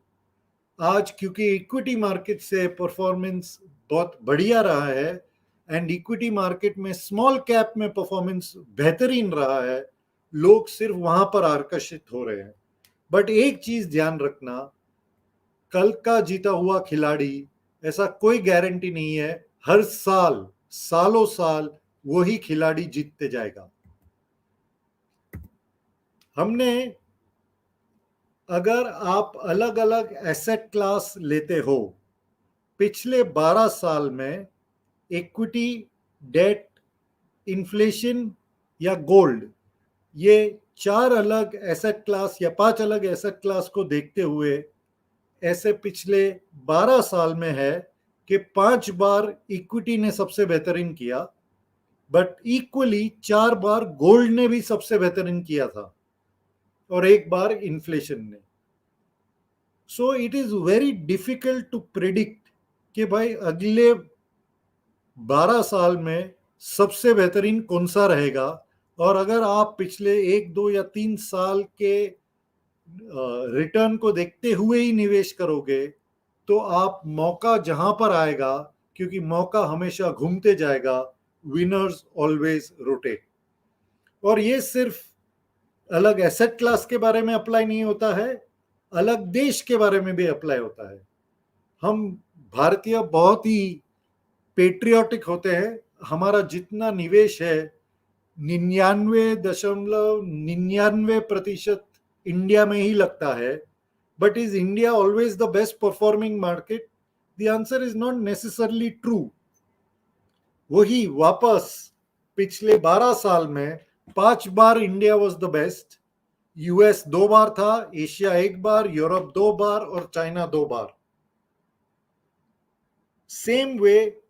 आज क्योंकि इक्विटी मार्केट से परफॉर्मेंस बहुत बढ़िया रहा है एंड इक्विटी मार्केट में स्मॉल कैप में परफॉर्मेंस बेहतरीन रहा है, लोग सिर्फ वहां पर आकर्षित हो रहे हैं। बट एक चीज ध्यान रखना, कल का जीता हुआ खिलाड़ी ऐसा कोई गारंटी नहीं है हर साल, सालों साल वही खिलाड़ी जीतते जाएगा। हमने, अगर आप अलग अलग एसेट क्लास लेते हो, पिछले 12 साल में इक्विटी, डेट, इन्फ्लेशन या गोल्ड, ये 4 अलग एसेट क्लास या 5 अलग एसेट क्लास को देखते हुए ऐसे पिछले 12 साल में है कि 5 बार इक्विटी ने सबसे बेहतरीन किया, बट इक्वली 4 बार गोल्ड ने भी सबसे बेहतरीन किया था और 1 बार इन्फ्लेशन ने। So it is very difficult to predict कि भाई अगले 12 साल में सबसे बेहतरीन कौन सा रहेगा। और अगर आप पिछले 1, 2 या 3 साल के रिटर्न को देखते हुए ही निवेश करोगे तो आप, मौका जहां पर आएगा, क्योंकि मौका हमेशा घूमते जाएगा, विनर्स ऑलवेज रोटेट। और ये सिर्फ अलग एसेट क्लास के बारे में अप्लाई नहीं होता है, अलग देश के बारे में भी अप्लाई होता है। हम भारतीय बहुत ही पेट्रियोटिक होते हैं। हमारा जितना निवेश है 99.99% इंडिया में ही लगता है। But is India always the best performing market? The answer is not necessarily true. वही वापस पिछले 12 साल में 5 बार India was the best, US 2 बार था, एशिया 1 बार, यूरोप 2 बार और चाइना 2 बार। सेम वे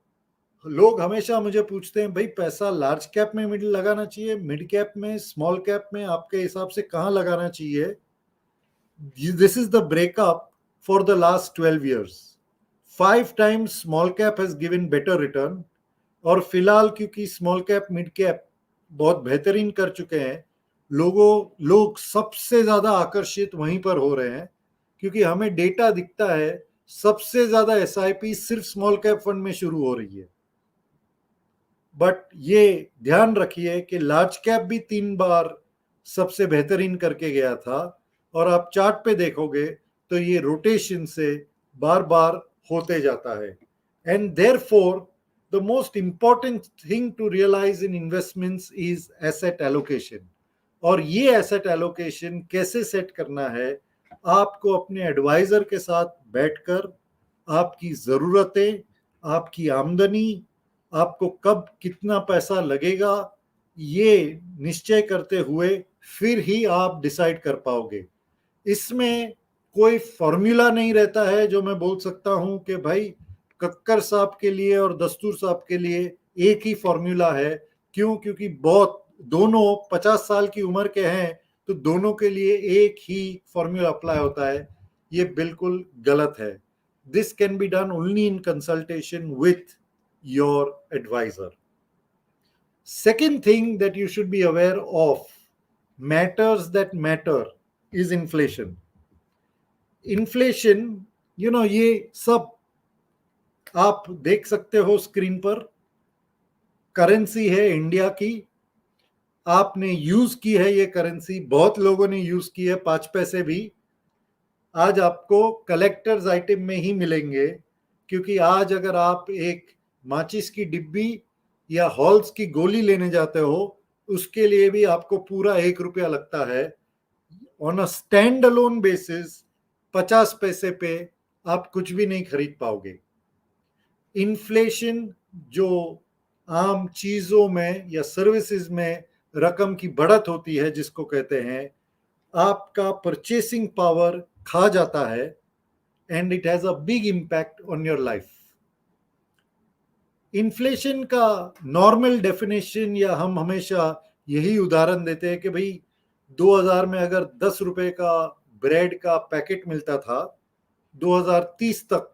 लोग हमेशा मुझे पूछते हैं, भाई पैसा लार्ज कैप में मिड लगाना चाहिए, मिड कैप में, स्मॉल कैप में, आपके हिसाब से कहां लगाना चाहिए? This is the breakup for the last 12 years. 5 times small cap has given better return. और फिलहाल क्योंकि स्मॉल कैप, मिड कैप बहुत बेहतरीन कर चुके हैं, लोग सबसे ज्यादा आकर्षित वहीं पर हो रहे हैं, क्योंकि हमें डेटा दिखता है सबसे ज्यादा SIP सिर्फ स्मॉल कैप फंड में शुरू हो रही है। बट ये ध्यान रखिए कि लार्ज कैप भी 3 बार सबसे बेहतरीन करके गया था, और आप चार्ट पे देखोगे तो ये रोटेशन से बार बार होते जाता है। And therefore the most important thing to realise in investments is asset allocation. और ये एसेट एलोकेशन कैसे सेट करना है, आपको अपने एडवाइजर के साथ बैठकर आपकी जरूरतें, आपकी आमदनी, आपको कब कितना पैसा लगेगा, ये निश्चय करते हुए फिर ही आप डिसाइड कर पाओगे। इसमें कोई फॉर्मूला नहीं रहता है जो मैं बोल सकता हूं कि भाई कक्कर साहब के लिए और दस्तूर साहब के लिए एक ही फॉर्मूला है। क्यों? क्योंकि बहुत, दोनों 50 साल की उम्र के हैं, तो दोनों के लिए एक ही फॉर्मूला अप्लाई होता है। ये बिल्कुल गलत है. This can be done only in consultation with your advisor. Second thing that you should be aware of, matters that matter, is inflation. Inflation, ये सब आप देख सकते हो स्क्रीन पर. करेंसी है इंडिया की, आपने यूज की है ये करेंसी, बहुत लोगों ने यूज की है, 5 पैसे भी आज आपको कलेक्टर्स आइटम में ही मिलेंगे. क्योंकि आज अगर आप एक माचिस की डिब्बी या हॉल्स की गोली लेने जाते हो, उसके लिए भी आपको पूरा 1 रुपया लगता है. On a stand alone basis 50 पैसे पे आप कुछ भी नहीं खरीद पाओगे. इन्फ्लेशन जो आम चीजों में या सर्विसेज में रकम की बढ़त होती है, जिसको कहते हैं, आपका परचेसिंग पावर खा जाता है, and it has a big impact on your life. Inflation का नॉर्मल डेफिनेशन, या हम हमेशा यही उदाहरण देते हैं कि भाई 2000 में अगर 10 रुपए का ब्रेड का पैकेट मिलता था, 2030 तक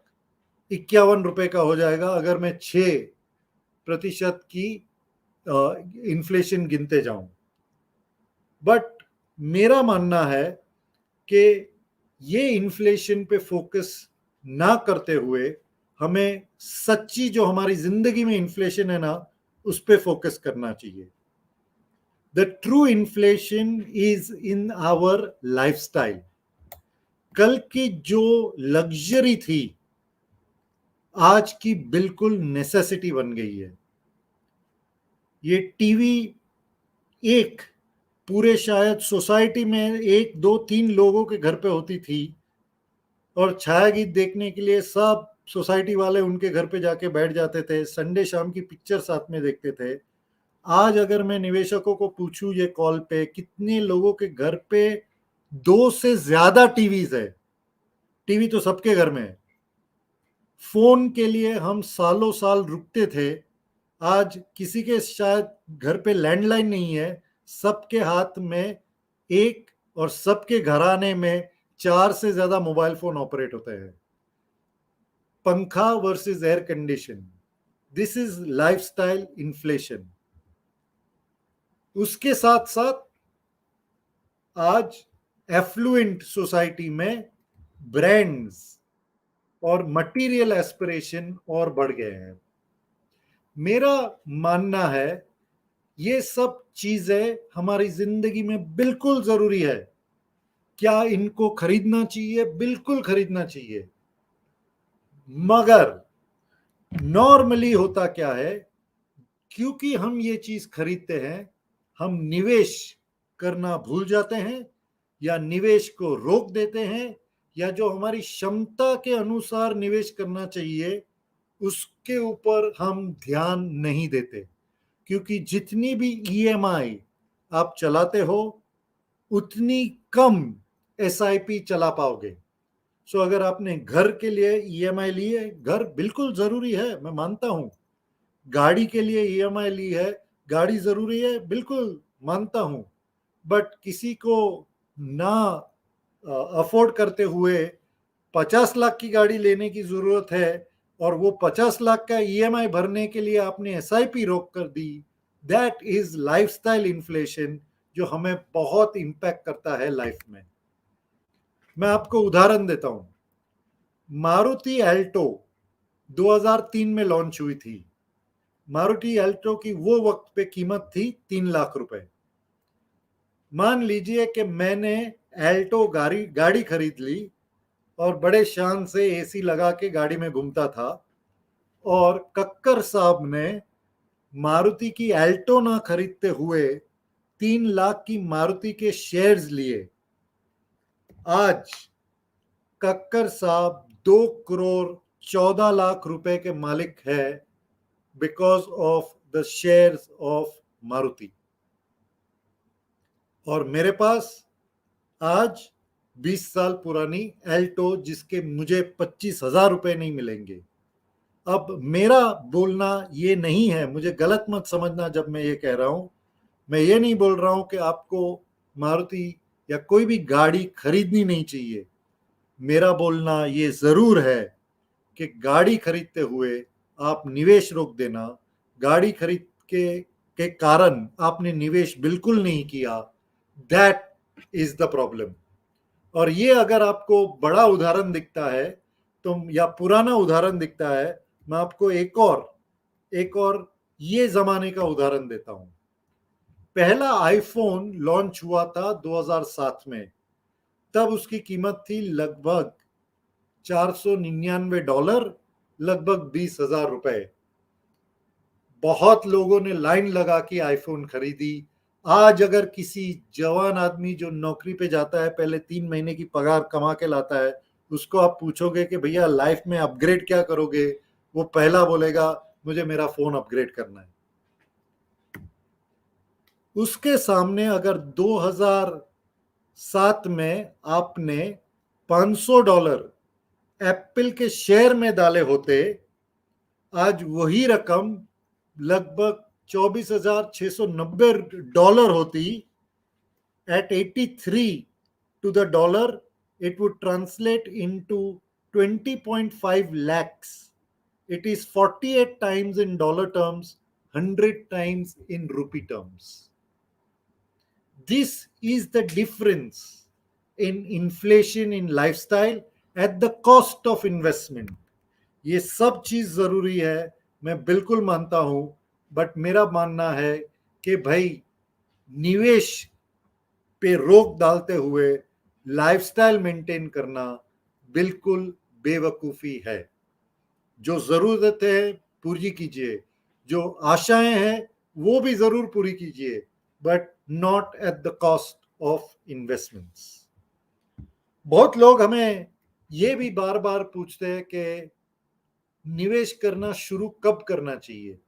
51 रुपए का हो जाएगा अगर मैं 6% की इन्फ्लेशन गिनते जाऊं. बट मेरा मानना है कि ये इन्फ्लेशन पे फोकस ना करते हुए हमें सच्ची जो हमारी जिंदगी में इन्फ्लेशन है ना, उस पे फोकस करना चाहिए. The true inflation is in our lifestyle. कल की जो लग्जरी थी, आज की बिल्कुल नेसेसिटी बन गई है. ये टीवी एक पूरे शायद सोसाइटी में 1, 2, 3 लोगों के घर पे होती थी, और छाया गीत देखने के लिए सब सोसाइटी वाले उनके घर पे जाके बैठ जाते थे. संडे शाम की पिक्चर साथ में देखते थे. आज अगर मैं निवेशकों को पूछूं ये कॉल पे, कितने लोगों के घर पे 2 से ज्यादा टीवीज है. टीवी तो सबके घर में है. फोन के लिए हम सालों साल रुकते थे, आज किसी के शायद घर पे लैंडलाइन नहीं है, सबके हाथ में एक, और सबके घराने में 4 से ज्यादा मोबाइल फोन ऑपरेट होते हैं. पंखा versus air condition, this is lifestyle inflation. उसके साथ साथ आज एफ्लुएंट सोसाइटी में ब्रांड्स और मटेरियल एस्पिरेशन और बढ़ गए हैं. मेरा मानना है ये सब चीजें हमारी जिंदगी में बिल्कुल जरूरी है. क्या इनको खरीदना चाहिए? बिल्कुल खरीदना चाहिए. मगर नॉर्मली होता क्या है, क्योंकि हम ये चीज खरीदते हैं, हम निवेश करना भूल जाते हैं, या निवेश को रोक देते हैं, या जो हमारी क्षमता के अनुसार निवेश करना चाहिए उसके ऊपर हम ध्यान नहीं देते. क्योंकि जितनी भी ईएमआई आप चलाते हो, उतनी कम एसआईपी चला पाओगे. सो अगर आपने घर के लिए ईएमआई ली है, घर बिल्कुल जरूरी है, मैं मानता हूं. गाड़ी के लिए ईएमआई ली है, गाड़ी जरूरी है, बिल्कुल मानता हूं. बट किसी को ना अफोर्ड करते हुए 50 लाख की गाड़ी लेने की जरूरत है, और वो 50 लाख का ईएमआई भरने के लिए आपने एसआईपी रोक कर दी. दैट इज लाइफस्टाइल इन्फ्लेशन, जो हमें बहुत इंपैक्ट करता है लाइफ में. मैं आपको उदाहरण देता हूं. मारुति एल्टो 2003 में लॉन्च हुई थी. मारुति एल्टो की वो वक्त पे कीमत थी 3 लाख रुपए. मान लीजिए कि मैंने एल्टो गाड़ी खरीद ली, और बड़े शान से एसी लगा के गाड़ी में घूमता था, और कक्कर साहब ने मारुति की एल्टो ना खरीदते हुए 3 लाख की मारुति के शेयर्स लिए. आज कक्कर साहब 2 करोड़ 14 लाख रुपए के मालिक है, because of the shares of Maruti. और मेरे पास आज 20 साल पुरानी एल्टो, जिसके मुझे 25,000 रुपए नहीं मिलेंगे. अब मेरा बोलना ये नहीं है, मुझे गलत मत समझना जब मैं ये कह रहा हूं. मैं ये नहीं बोल रहा हूं कि आपको मारुति या कोई भी गाड़ी खरीदनी नहीं चाहिए. मेरा बोलना ये जरूर है कि गाड़ी खरीदते हुए आप निवेश रोक देना, गाड़ी खरीद के कारण आपने निवेश बिल्कुल नहीं किया, दैट इज द प्रॉब्लम। और ये अगर आपको बड़ा उदाहरण दिखता है तो, या पुराना उदाहरण दिखता है, मैं आपको एक और ये जमाने का उदाहरण देता हूं। पहला आईफोन लॉन्च हुआ था 2007 में, तब उसकी कीमत थी लगभग $499, लगभग 20,000 रुपए। बहुत लोगों ने लाइन लगा के आईफोन खरीदी। आज अगर किसी जवान आदमी जो नौकरी पे जाता है, पहले 3 महीने की पगार कमा के लाता है, उसको आप पूछोगे कि भैया लाइफ में अपग्रेड क्या करोगे, वो पहला बोलेगा मुझे मेरा फोन अपग्रेड करना है। उसके सामने अगर 2007 में आपने $500 एप्पल के शेयर में डाले होते, आज वही रकम लगभग $24,690 होती। At 83 to the dollar, it would translate into 20.5 lakhs. It is 48 times in dollar terms, 100 times in rupee terms. This is the difference in inflation in lifestyle at the cost of investment. ये सब चीज जरूरी है, मैं बिल्कुल मानता हूं, but मेरा मानना है कि भाई निवेश पे रोक डालते हुए लाइफस्टाइल मेंटेन करना बिल्कुल बेवकूफी है। जो जरूरत है पूरी कीजिए, जो आशाएं हैं वो भी जरूर पूरी कीजिए, but not at the cost of investments. बहुत लोग हमें ये भी बार बार पूछते हैं कि निवेश करना शुरू कब करना चाहिए।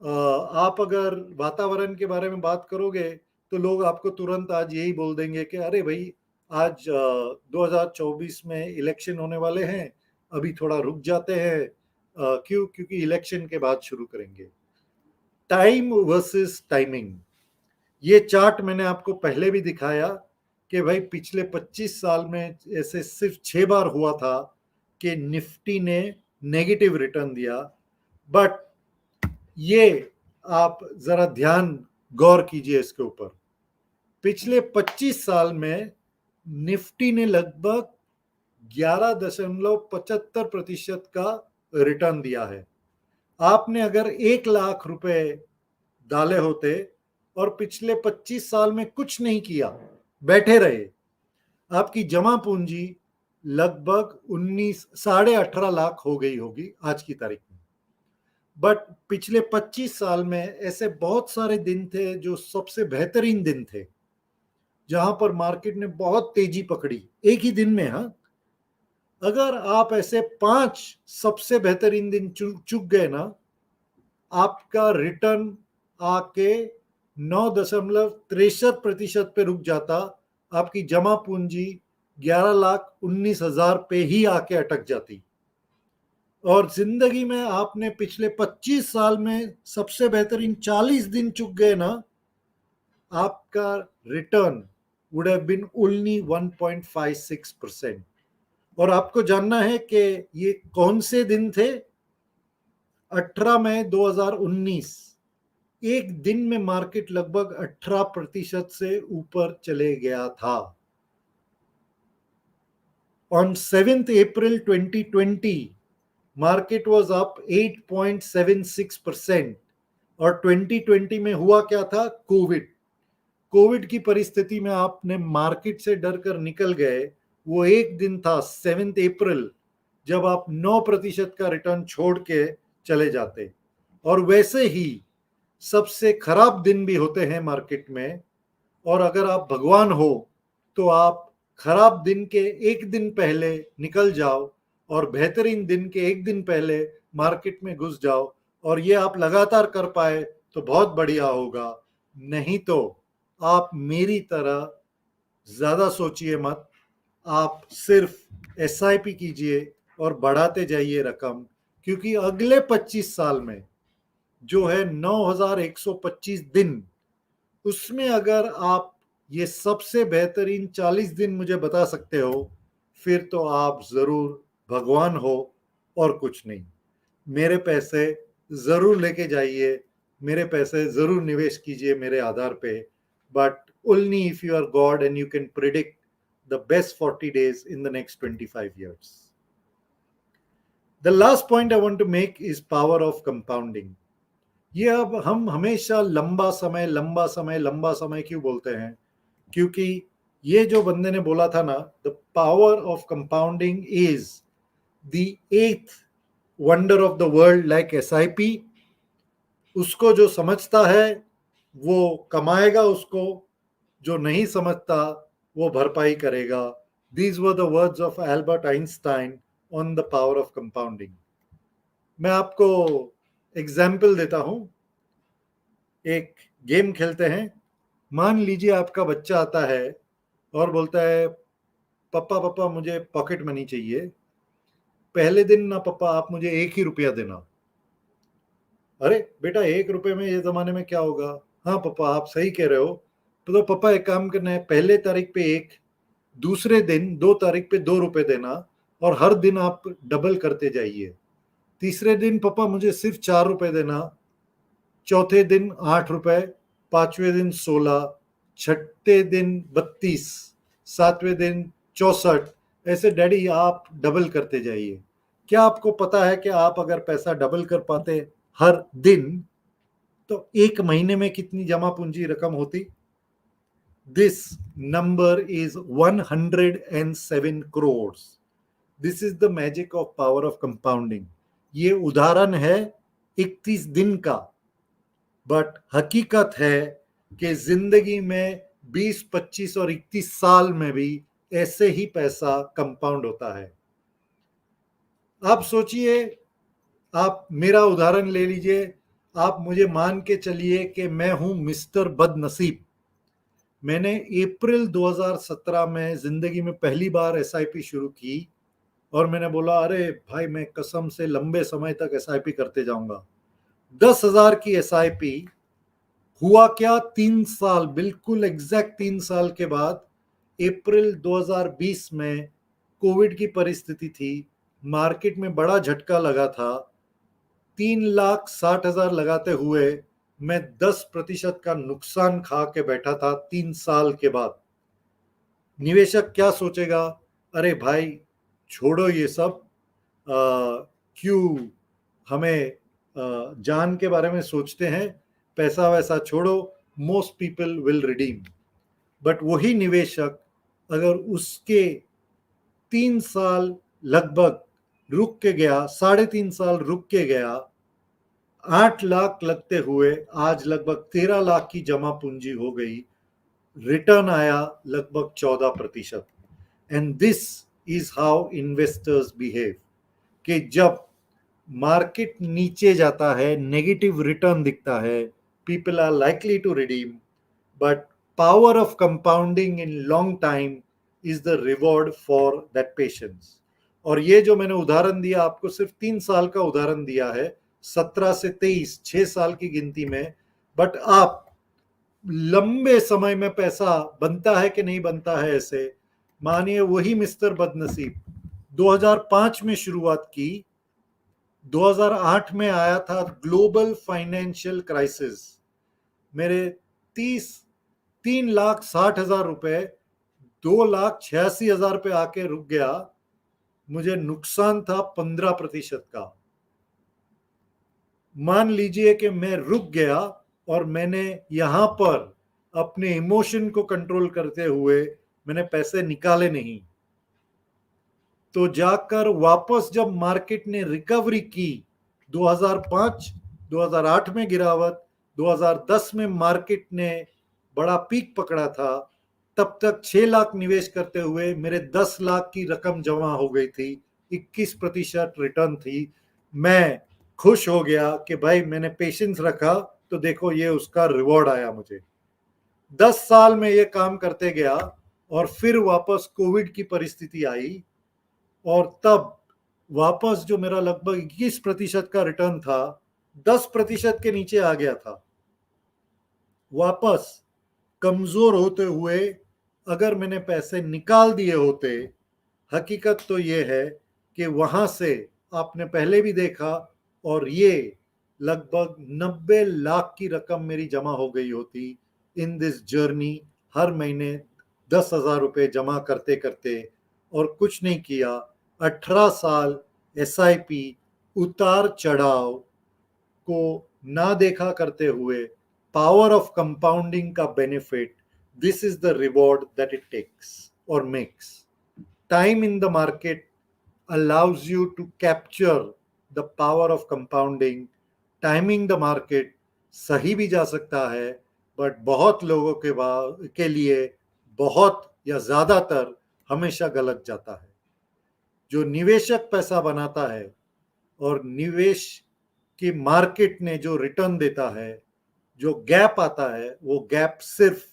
आप अगर वातावरण के बारे में बात करोगे तो लोग आपको तुरंत आज यही बोल देंगे कि अरे भाई आज 2024 में इलेक्शन होने वाले हैं, अभी थोड़ा रुक जाते हैं। क्यों? क्योंकि इलेक्शन के बाद शुरू करेंगे। टाइम वर्सेस टाइमिंग, ये चार्ट मैंने आपको पहले भी दिखाया कि भाई पिछले 25 साल में ऐसे सिर्फ 6 बार हुआ था कि निफ्टी ने नेगेटिव रिटर्न दिया। बट ये आप जरा ध्यान गौर कीजिए इसके ऊपर। पिछले 25 साल में निफ्टी ने लगभग 11.75% का रिटर्न दिया है। आपने अगर 1 लाख रुपए डाले होते और पिछले 25 साल में कुछ नहीं किया, बैठे रहे, आपकी जमा पूंजी लगभग 18.5 लाख हो गई होगी आज की तारीख में। बट पिछले 25 साल में ऐसे बहुत सारे दिन थे जो सबसे बेहतरीन दिन थे, जहां पर मार्केट ने बहुत तेजी पकड़ी एक ही दिन में। हाँ, अगर आप ऐसे 5 सबसे बेहतरीन दिन चुक गए ना, आपका रिटर्न आके 9.63% पे रुक जाता, आपकी जमा पूंजी 11,19,000 पे ही आके अटक जाती। और जिंदगी में आपने पिछले 25 साल में सबसे बेहतरीन 40 दिन चुक गए ना, आपका return would have been only 1.56%। और आपको जानना है कि ये कौन से दिन थे? 18 मई 2019, एक दिन में मार्केट लगभग 18% से ऊपर चले गया था। On 7th April 2020 market was up 8.76%। और 2020 में हुआ क्या था? कोविड की परिस्थिति में आपने मार्केट से डर कर निकल गए। वो एक दिन था 7th April, जब आप 9% का रिटर्न छोड़ के चले जाते। और वैसे ही सबसे खराब दिन भी होते हैं मार्केट में, और अगर आप भगवान हो तो आप खराब दिन के एक दिन पहले निकल जाओ और बेहतरीन दिन के एक दिन पहले मार्केट में घुस जाओ, और ये आप लगातार कर पाए तो बहुत बढ़िया होगा। नहीं तो आप मेरी तरह ज्यादा सोचिए मत, आप सिर्फ एसआईपी कीजिए और बढ़ाते जाइए रकम, क्योंकि अगले 25 साल में जो है 9,125 दिन, उसमें अगर आप ये सबसे बेहतरीन 40 दिन मुझे बता सकते हो, फिर तो आप जरूर भगवान हो और कुछ नहीं। मेरे पैसे जरूर लेके जाइए, मेरे पैसे जरूर निवेश कीजिए मेरे आधार पे, but only if you are God and you can predict the best 40 days in the next 25 years. The last point I want to make is power of compounding. ये अब हम हमेशा लंबा समय लंबा समय लंबा समय क्यों बोलते हैं? क्योंकि ये जो बंदे ने बोला था ना, the power of compounding is the eighth wonder of the world like SIP. उसको जो समझता है वो कमाएगा, उसको जो नहीं समझता वो भरपाई करेगा. These were the words of Albert Einstein on the power of compounding. मैं आपको एग्जाम्पल देता हूं. एक गेम खेलते हैं. मान लीजिए आपका बच्चा आता है और बोलता है, पापा पापा मुझे पॉकेट मनी चाहिए. पहले दिन ना पापा आप मुझे 1 ही रुपया देना. अरे बेटा 1 रुपए में ये जमाने में क्या होगा? हाँ पापा आप सही कह रहे हो. तो पापा एक काम करना है, पहले तारीख पे 1, दूसरे दिन 2 तारीख पे 2 रुपए देना और हर दिन आप डबल करते जाइए. तीसरे दिन पापा मुझे सिर्फ 4 रुपए देना, चौथे दिन 8 रुपए, पांचवें दिन 16, छठे दिन 32, सातवें दिन 64. ऐसे डैडी आप डबल करते जाइए. क्या आपको पता है कि आप अगर पैसा डबल कर पाते हर दिन तो 1 महीने में कितनी जमा पूंजी रकम होती? This number is 107 crores. This is the magic of power of compounding. ये उदाहरण है 31 दिन का, बट हकीकत है कि जिंदगी में 20, 25 और 31 साल में भी ऐसे ही पैसा कंपाउंड होता है. आप सोचिए, आप मेरा उदाहरण ले लीजिए. आप मुझे मान के चलिए कि मैं हूं मिस्टर बदनसीब. मैंने अप्रैल 2017 में जिंदगी में पहली बार SIP शुरू की और मैंने बोला अरे भाई मैं कसम से लंबे समय तक SIP करते जाऊंगा. 10,000 की SIP हुआ क्या? 3 साल, बिल्कुल एग्जैक्ट 3 साल के बाद अप्रैल 2020 में कोविड की परिस्थिति थी. मार्केट में बड़ा झटका लगा था. 3,60,000 लगाते हुए मैं 10% का नुकसान खा के बैठा था 3 साल के बाद. निवेशक क्या सोचेगा? अरे भाई छोड़ो ये सब, क्यों हमें जान के बारे में सोचते हैं, पैसा वैसा छोड़ो, most people will redeem. But वही निवेशक अगर उसके 3 साल लगभग रुक के गया, 3.5 साल रुक के गया, 8 लाख लगते हुए आज लगभग 13 लाख की जमा पूंजी हो गई, रिटर्न आया लगभग 14%. And this is how investors behave. कि जब मार्केट नीचे जाता है, नेगेटिव रिटर्न दिखता है, people are likely to redeem. But power of compounding in long time is the reward for that patience. और ये जो मैंने उदाहरण दिया आपको, सिर्फ 3 साल का उदाहरण दिया है, 17 से 23, 6 साल की गिनती में. बट आप लंबे समय में पैसा बनता है कि नहीं बनता है ऐसे. मानिए वही मिस्टर बदनसीब 2005 में शुरुआत की, 2008 में आया था ग्लोबल फाइनेंशियल क्राइसिस. मेरे 3,60,000 रुपए 2,86,000 पे आके रुक गया. मुझे नुकसान था 15% का. मान लीजिए कि मैं रुक गया और मैंने यहां पर अपने इमोशन को कंट्रोल करते हुए मैंने पैसे निकाले नहीं, तो जाकर वापस जब मार्केट ने रिकवरी की, 2005, 2008 में गिरावट, 2010 में मार्केट ने बड़ा पीक पकड़ा था, तब तक 6 लाख निवेश करते हुए मेरे 10 लाख की रकम जमा हो गई थी, 21% रिटर्न थी. मैं खुश हो गया कि भाई मैंने पेशेंस रखा तो देखो ये उसका रिवॉर्ड आया मुझे. 10 साल में ये काम करते गया और फिर वापस कोविड की परिस्थिति आई और तब वापस जो मेरा लगभग 21% का रिटर्न था 10% के नीचे आ गया था. वापस कमजोर होते हुए अगर मैंने पैसे निकाल दिए होते, हकीकत तो ये है कि वहां से आपने पहले भी देखा, और ये लगभग 90 लाख की रकम मेरी जमा हो गई होती इन दिस जर्नी, हर महीने 10,000 रुपये जमा करते करते, और कुछ नहीं किया। 18 साल SIP उतार चढ़ाव को ना देखा करते हुए, पावर ऑफ कंपाउंडिंग का benefit, this is the reward that it takes और makes. Time in the market allows you to capture the power of compounding. Timing the market सही भी जा सकता है, बट बहुत लोगों के लिए बहुत या ज्यादातर हमेशा गलत जाता है। जो निवेशक पैसा बनाता है और निवेश की मार्केट ने जो रिटर्न देता है, जो गैप आता है, वो गैप सिर्फ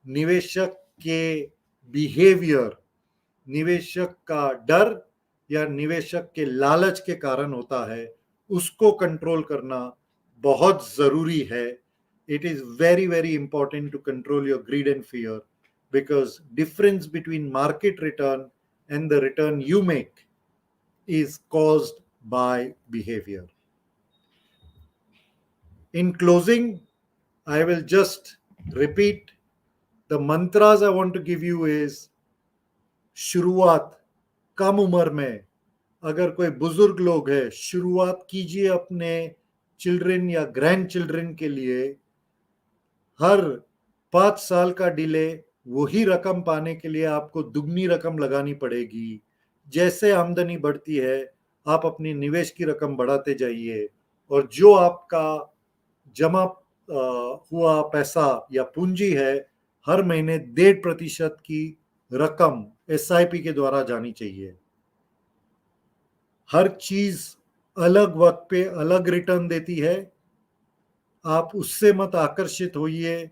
निवेशक के बिहेवियर, निवेशक का डर या निवेशक के लालच के कारण होता है। उसको कंट्रोल करना बहुत जरूरी है। It is very very important to control your greed and fear, because difference between market return and the return you make is caused by behavior. In closing, I will just repeat the mantras I want to give you is शुरुआत कम उम्र में, अगर कोई बुजुर्ग लोग है, शुरुआत कीजिए अपने चिल्ड्रन या ग्रैंड चिल्ड्रन के लिए। हर 5 साल का डिले, वही रकम पाने के लिए आपको दुगनी रकम लगानी पड़ेगी। जैसे आमदनी बढ़ती है, आप अपनी निवेश की रकम बढ़ाते जाइए, और जो आपका जमा हुआ पैसा या पूंजी है, हर महीने 1.5% की रकम SIP के द्वारा जानी चाहिए। हर चीज अलग वक्त पे अलग रिटर्न देती है, आप उससे मत आकर्षित होइए।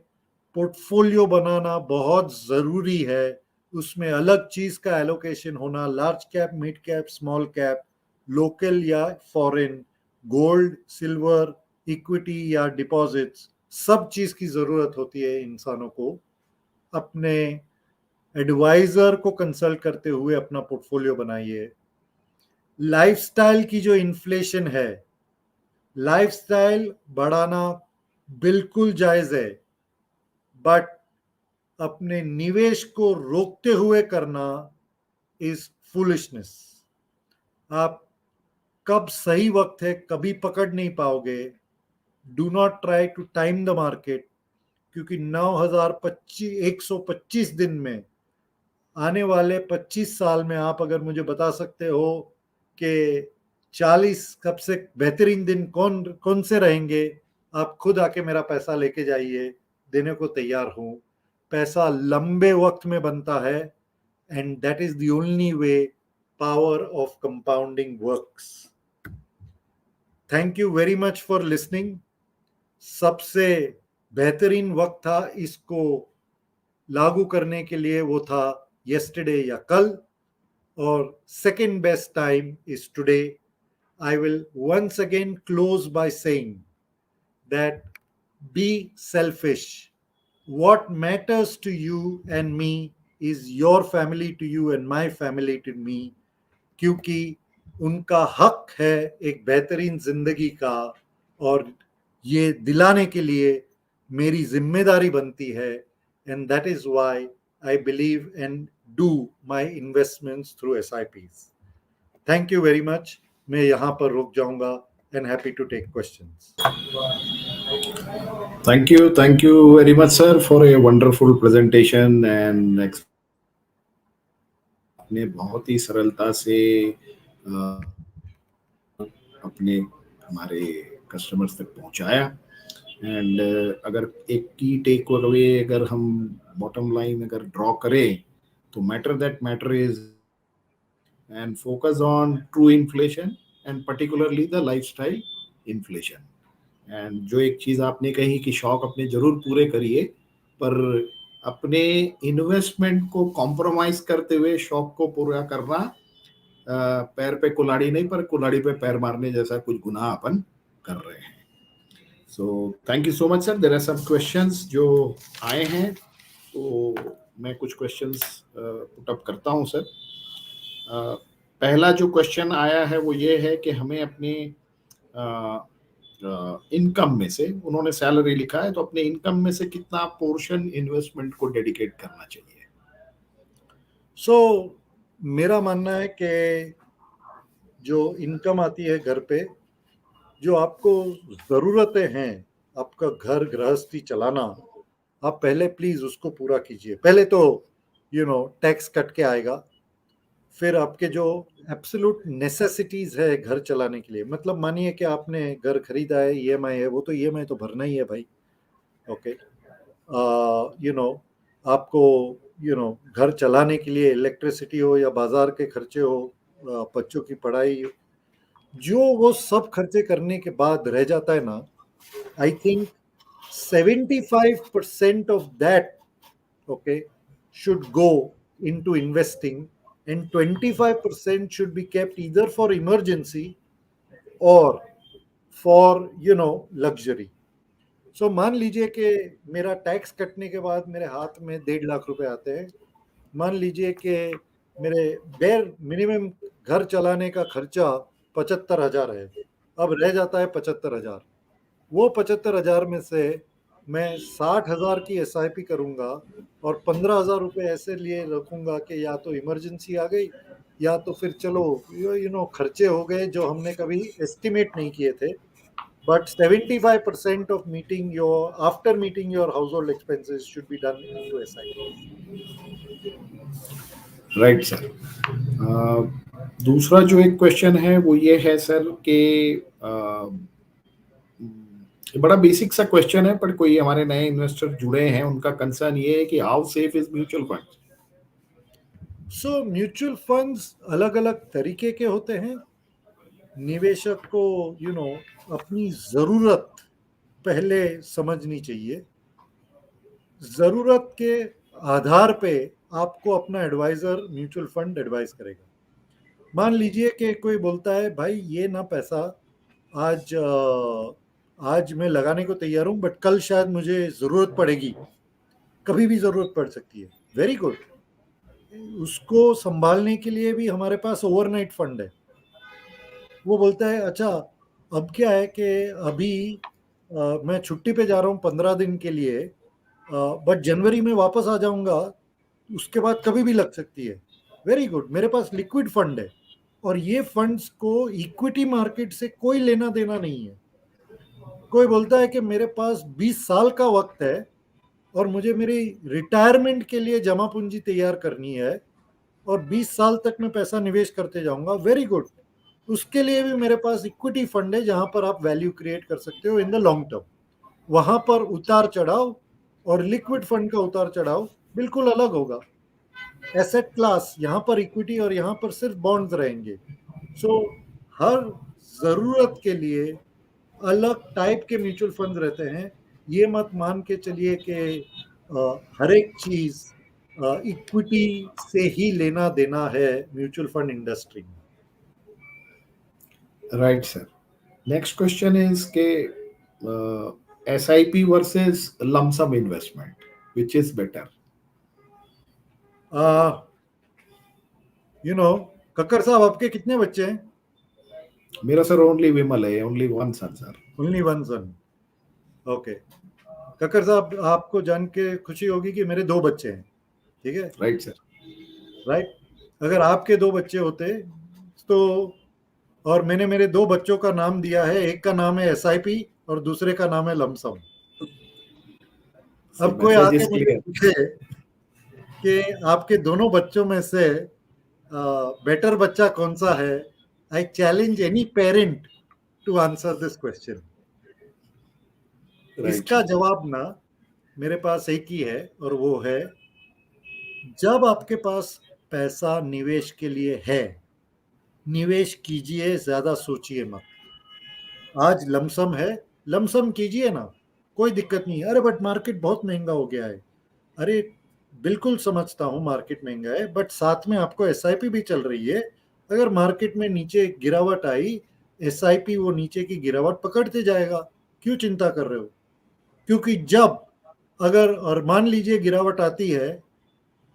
पोर्टफोलियो बनाना बहुत जरूरी है, उसमें अलग चीज का एलोकेशन होना, large cap, mid cap, small cap, local या फॉरेन, गोल्ड, सिल्वर, इक्विटी या डिपॉजिट्स, सब चीज की जरूरत होती है इंसानों को। अपने एडवाइजर को कंसल्ट करते हुए अपना पोर्टफोलियो बनाइए। लाइफस्टाइल की जो इन्फ्लेशन है, लाइफस्टाइल बढ़ाना बिल्कुल जायज है, बट अपने निवेश को रोकते हुए करना इज फूलिशनेस। आप कब सही वक्त है कभी पकड़ नहीं पाओगे। Do not try to time the market, क्योंकि 125 दिन में, आने वाले 25 साल में आप अगर मुझे बता सकते हो कि 40 कब से बेहतरीन दिन कौन कौन से रहेंगे, आप खुद आके मेरा पैसा लेके जाइए, देने को तैयार हूं। पैसा लंबे वक्त में बनता है, and that is the only way power of compounding works. Thank you very much for listening. सबसे बेहतरीन वक्त था इसको लागू करने के लिए, वो था yesterday या कल, और second best time is today. I will once again close by saying that be selfish. What matters to you and me is your family to you and my family to me, क्योंकि उनका हक है एक बेहतरीन जिंदगी का, और ये दिलाने के लिए मेरी जिम्मेदारी बनती है। And that is why I believe and do my investments through SIPs. Thank you very much. मैं यहाँ पर रुक जाऊंगा and happy to take questions. Thank you very much, sir, for a wonderful presentation and आपने बहुत ही सरलता से अपने हमारे कस्टमर्स तक पहुंचाया। एंड अगर एक की टेक अवे अगर हम बॉटम लाइन अगर ड्रॉ करें, तो matter is and focus on true inflation and particularly the lifestyle inflation. And जो एक चीज आपने कही कि शौक अपने जरूर पूरे करिए, पर अपने इन्वेस्टमेंट को कॉम्प्रोमाइज करते हुए शौक को पूरा करना पैर पे कुल्हाड़ी नहीं, पर कुल्हाड़ी पे पैर मारने जैसा कुछ गुनाह अपन कर रहे हैं। So thank you so much sir. There are some questions जो आए हैं, तो मैं कुछ क्वेश्चंस पुट अप करता हूं सर। पहला जो क्वेश्चन आया है वो ये है कि हमें अपने इनकम में से, उन्होंने सैलरी लिखा है, तो अपने इनकम में से कितना पोर्शन इन्वेस्टमेंट को डेडिकेट करना चाहिए। मेरा मानना है कि जो इनकम आती है घर पे, जो आपको ज़रूरतें हैं, आपका घर गृहस्थी चलाना, आप पहले प्लीज़ उसको पूरा कीजिए। पहले तो टैक्स कट के आएगा, फिर आपके जो एब्सोल्यूट नेसेसिटीज़ है घर चलाने के लिए, मतलब मानिए कि आपने घर खरीदा है, ईएमआई है, वो तो ईएमआई तो भरना ही है भाई। ओके, आपको घर चलाने के लिए इलेक्ट्रिसिटी हो या बाजार के खर्चे हो, बच्चों की पढ़ाई, जो वो सब खर्चे करने के बाद रह जाता है ना, I think 75% of that, okay, should go into investing, and 25% should be kept either for emergency or for luxury. So मान लीजिए कि मेरा टैक्स कटने के बाद मेरे हाथ में 1.5 लाख रुपए आते हैं। मान लीजिए कि मेरे बेर मिनिमम घर चलाने का खर्चा 75,000 है, अब रह जाता है 75,000। वो 75,000 में से मैं 60,000 की SIP करूंगा और 15,000 रुपये ऐसे लिए रखूंगा कि या तो इमरजेंसी आ गई, या तो फिर चलो खर्चे हो गए जो हमने कभी एस्टिमेट नहीं किए थे। But 75% of after meeting your household expenses should be done into SIP. Right sir. दूसरा जो एक क्वेश्चन है वो ये है सर कि बड़ा बेसिक सा क्वेश्चन है, पर कोई हमारे नए इन्वेस्टर जुड़े हैं, उनका कंसर्न ये है कि how safe is mutual fund. So mutual funds अलग अलग तरीके के होते हैं। निवेशक को अपनी जरूरत पहले समझनी चाहिए। जरूरत के आधार पे आपको अपना एडवाइजर म्यूचुअल फंड एडवाइस करेगा। मान लीजिए कि कोई बोलता है भाई ये ना पैसा आज मैं लगाने को तैयार हूं, बट कल शायद मुझे जरूरत पड़ेगी, कभी भी जरूरत पड़ सकती है। वेरी गुड, उसको संभालने के लिए भी हमारे पास ओवरनाइट फंड है। वो बोलता है अच्छा अब क्या है कि अभी मैं छुट्टी पे जा रहा हूँ 15 दिन के लिए, बट जनवरी में वापस आ जाऊंगा, उसके बाद कभी भी लग सकती है। वेरी गुड, मेरे पास लिक्विड फंड है और ये फंड्स को इक्विटी मार्केट से कोई लेना देना नहीं है। कोई बोलता है कि मेरे पास 20 साल का वक्त है और मुझे मेरी रिटायरमेंट के लिए जमा पूंजी तैयार करनी है और 20 साल तक मैं पैसा निवेश करते जाऊंगा। वेरी गुड, उसके लिए भी मेरे पास इक्विटी फंड है जहां पर आप वैल्यू क्रिएट कर सकते हो इन द लॉन्ग टर्म। वहां पर उतार चढ़ाव और लिक्विड फंड का उतार चढ़ाव बिल्कुल अलग होगा। एसेट क्लास यहाँ पर इक्विटी और यहाँ पर सिर्फ बॉन्ड्स रहेंगे। सो हर जरूरत के लिए अलग टाइप के म्यूचुअल फंड रहते हैं। ये मत मान के चलिए कि हर एक चीज इक्विटी से ही लेना देना है म्यूचुअल फंड इंडस्ट्री में। Right sir. Next question is के SIP versus lump sum investment, which is better? Kakkar साहब, आपके कितने बच्चे हैं? मेरा सर ओनली विमल है, ओनली वन सन सर। ओनली वन सन, ओके। कक्कर साहब, आपको जान के खुशी होगी कि मेरे 2 बच्चे हैं, ठीक है? Right sir. राइट, अगर आपके 2 बच्चे होते तो, और मैंने मेरे 2 बच्चों का नाम दिया है, एक का नाम है SIP और दूसरे का नाम है लमसम। अब कोई आके मुझे पूछे कि आपके दोनों बच्चों में से बेटर बच्चा कौन सा है, I challenge any parent to answer this question. इसका जवाब ना मेरे पास एक ही है, और वो है जब आपके पास पैसा निवेश के लिए है, निवेश कीजिए, ज्यादा सोचिए मत। आज लमसम है, लमसम कीजिए ना, कोई दिक्कत नहीं है। अरे बट मार्केट बहुत महंगा हो गया है। अरे बिल्कुल समझता हूँ मार्केट महंगा है, बट साथ में आपको SIP भी चल रही है। अगर मार्केट में नीचे गिरावट आई, SIP वो नीचे की गिरावट पकड़ते जाएगा। क्यों चिंता कर रहे हो? क्योंकि जब अगर, और मान लीजिए गिरावट आती है,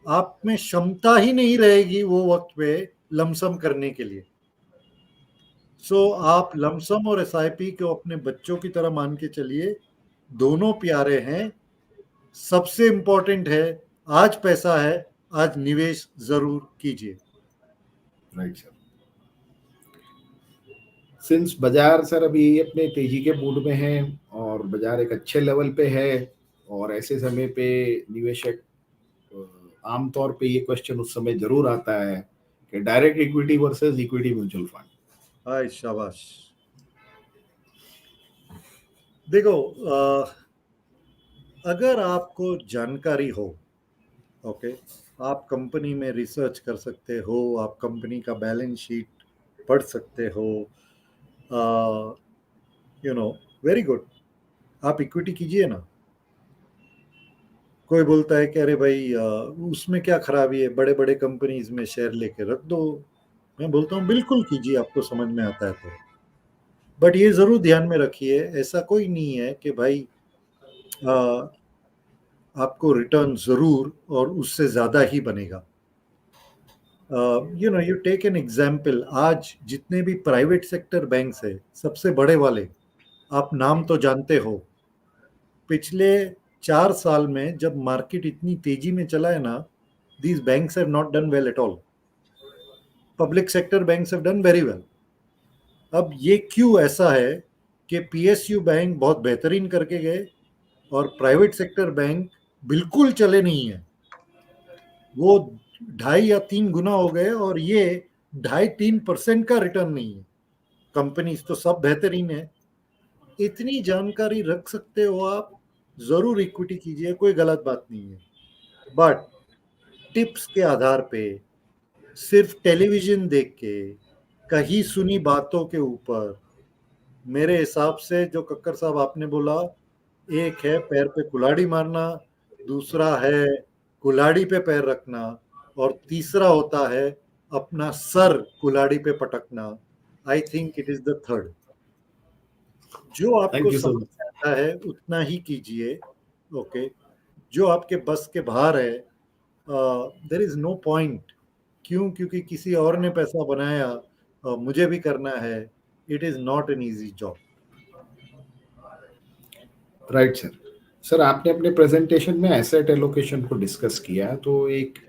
आप में क्षमता ही नहीं रहेगी वो वक्त पे लमसम करने के लिए। सो आप लमसम और एसआईपी को अपने बच्चों की तरह मान के चलिए, दोनों प्यारे हैं। सबसे इंपॉर्टेंट है, आज पैसा है, आज निवेश जरूर कीजिए। Right sir. सिंस बाजार सर अभी अपने तेजी के मूड में है और बाजार एक अच्छे लेवल पे है, और ऐसे समय पे निवेशक आमतौर पे ये क्वेश्चन उस समय जरूर आता है कि direct equity versus equity mutual fund. हाय शाबाश। देखो, अगर आपको जानकारी हो, ओके, आप कंपनी में रिसर्च कर सकते हो, आप कंपनी का बैलेंस शीट पढ़ सकते हो, यू नो, वेरी गुड, आप इक्विटी कीजिए ना। कोई बोलता है कि अरे भाई उसमें क्या खराबी है, बड़े बड़े कंपनीज में शेयर लेके रख दो। मैं बोलता हूँ बिल्कुल कीजिए, आपको समझ में आता है तो। बट ये जरूर ध्यान में रखिए, ऐसा कोई नहीं है कि भाई अ, आपको रिटर्न जरूर और उससे ज्यादा ही बनेगा। You know, you take an example, आज जितने भी प्राइवेट सेक्टर बैंक्स है, सबसे बड़े वाले, आप नाम तो जानते हो। पिछले 4 साल में जब मार्केट इतनी तेजी में चला है ना, these banks have not done well at all. Public sector banks have done very well. अब ये क्यों ऐसा है कि पीएसयू बैंक बहुत बेहतरीन करके गए और प्राइवेट सेक्टर बैंक बिल्कुल चले नहीं है। वो 2.5 या 3 गुना हो गए और ये 2.5-3% का रिटर्न नहीं है। कंपनीज तो सब बेहतरीन है। इतनी जानकारी रख सकते हो आप, जरूर इक्विटी कीजिए, कोई गलत बात नहीं है। बट टिप्स के आधार पे, सिर्फ टेलीविजन देख के, कहीं सुनी बातों के ऊपर, मेरे हिसाब से जो कक्कर साहब आपने बोला, एक है पैर पे कुल्हाड़ी मारना, दूसरा है कुल्हाड़ी पे पैर रखना, और तीसरा होता है अपना सर कुल्हाड़ी पे पटकना। I think it is the third. जो आपको थैंक यू सो समझ मच। में आता है उतना ही कीजिए, ओके। जो आपके बस के बाहर है, देर इज नो पॉइंट। क्यों? क्योंकि किसी और ने पैसा बनाया, मुझे भी करना है। It is not an easy job. Right sir. Sir आपने अपने प्रेजेंटेशन में एसेट एलोकेशन को डिस्कस किया, तो एक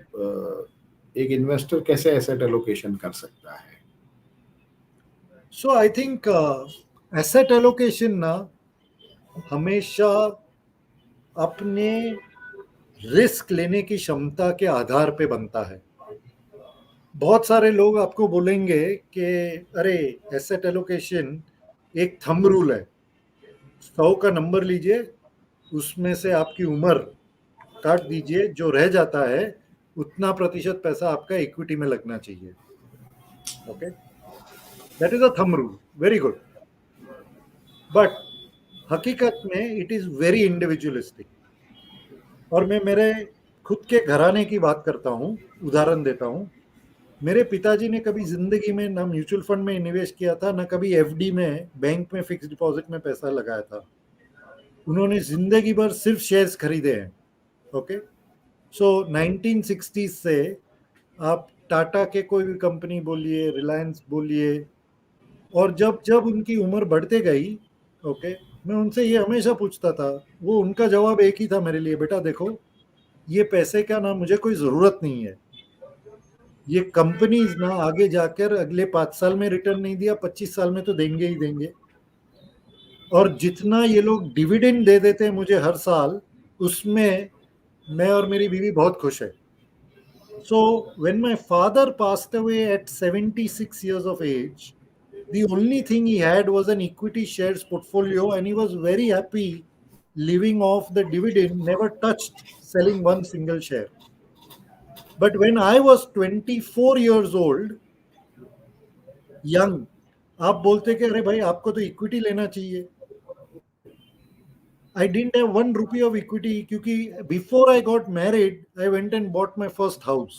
इन्वेस्टर कैसे एसेट एलोकेशन कर सकता है? सो आई थिंक एसेट एलोकेशन ना हमेशा अपने रिस्क लेने की क्षमता के आधार पे बनता है। बहुत सारे लोग आपको बोलेंगे कि अरे, एसेट एलोकेशन एक थंब रूल है, 100 का नंबर लीजिए, उसमें से आपकी उम्र काट दीजिए, जो रह जाता है उतना प्रतिशत पैसा आपका इक्विटी में लगना चाहिए। Okay, that is a thumb rule, very good. But हकीकत में इट इज वेरी इंडिविजुअलिस्टिक। और मैं मेरे खुद के घराने की बात करता हूँ, उदाहरण देता हूँ। मेरे पिताजी ने कभी जिंदगी में ना म्यूचुअल फंड में निवेश किया था, ना कभी एफडी में, बैंक में फिक्स डिपॉजिट में पैसा लगाया था। उन्होंने जिंदगी भर सिर्फ शेयर्स खरीदे हैं। ओके, सो 1960 से आप टाटा के कोई भी कंपनी बोलिए, रिलायंस बोलिए, और जब जब उनकी उम्र बढ़ते गई, ओके, मैं उनसे ये हमेशा पूछता था, वो उनका जवाब एक ही था मेरे लिए, बेटा देखो, ये पैसे का ना मुझे कोई ज़रूरत नहीं है। ये कंपनीज ना आगे जाकर अगले 5 साल में रिटर्न नहीं दिया, 25 साल में तो देंगे ही देंगे। और जितना ये लोग डिविडेंड दे देते हैं मुझे हर साल, उसमें मैं और मेरी बीवी बहुत खुश है। So when my father passed away at 76 years of age, the only thing he had was an equity shares portfolio, and he was very happy living off the dividend, never touched selling one single share. But when I was 24 years old, young, आप बोलते कि अरे भाई आपको तो equity लेना चाहिए। I didn't have 1 rupee of equity क्योंकि before I got married, I went and bought my first house.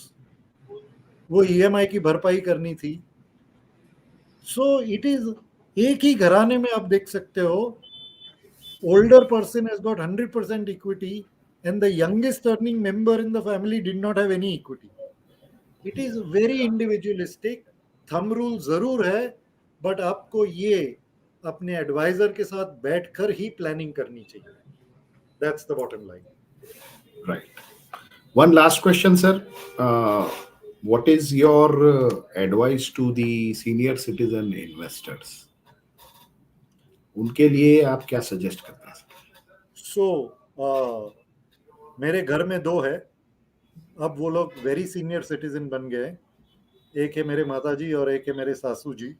वो EMI की भरपाई करनी थी। सो इट इज, एक ही घराने में आप देख सकते हो, older person has got 100% equity and the youngest earning member in the family did not have any equity. It is very individualistic. Thumb rule जरूर है, बट आपको ये अपने एडवाइजर के साथ बैठकर ही प्लानिंग करनी चाहिए. That's the bottom line. Right. One last question, sir. What is your advice to the senior citizen investors? उनके लिए आप क्या सजेस्ट करते हैं? सो मेरे घर में 2 है. अब वो लोग वेरी सीनियर सिटीजन बन गए. एक है मेरे माताजी और एक है मेरे सासू जी.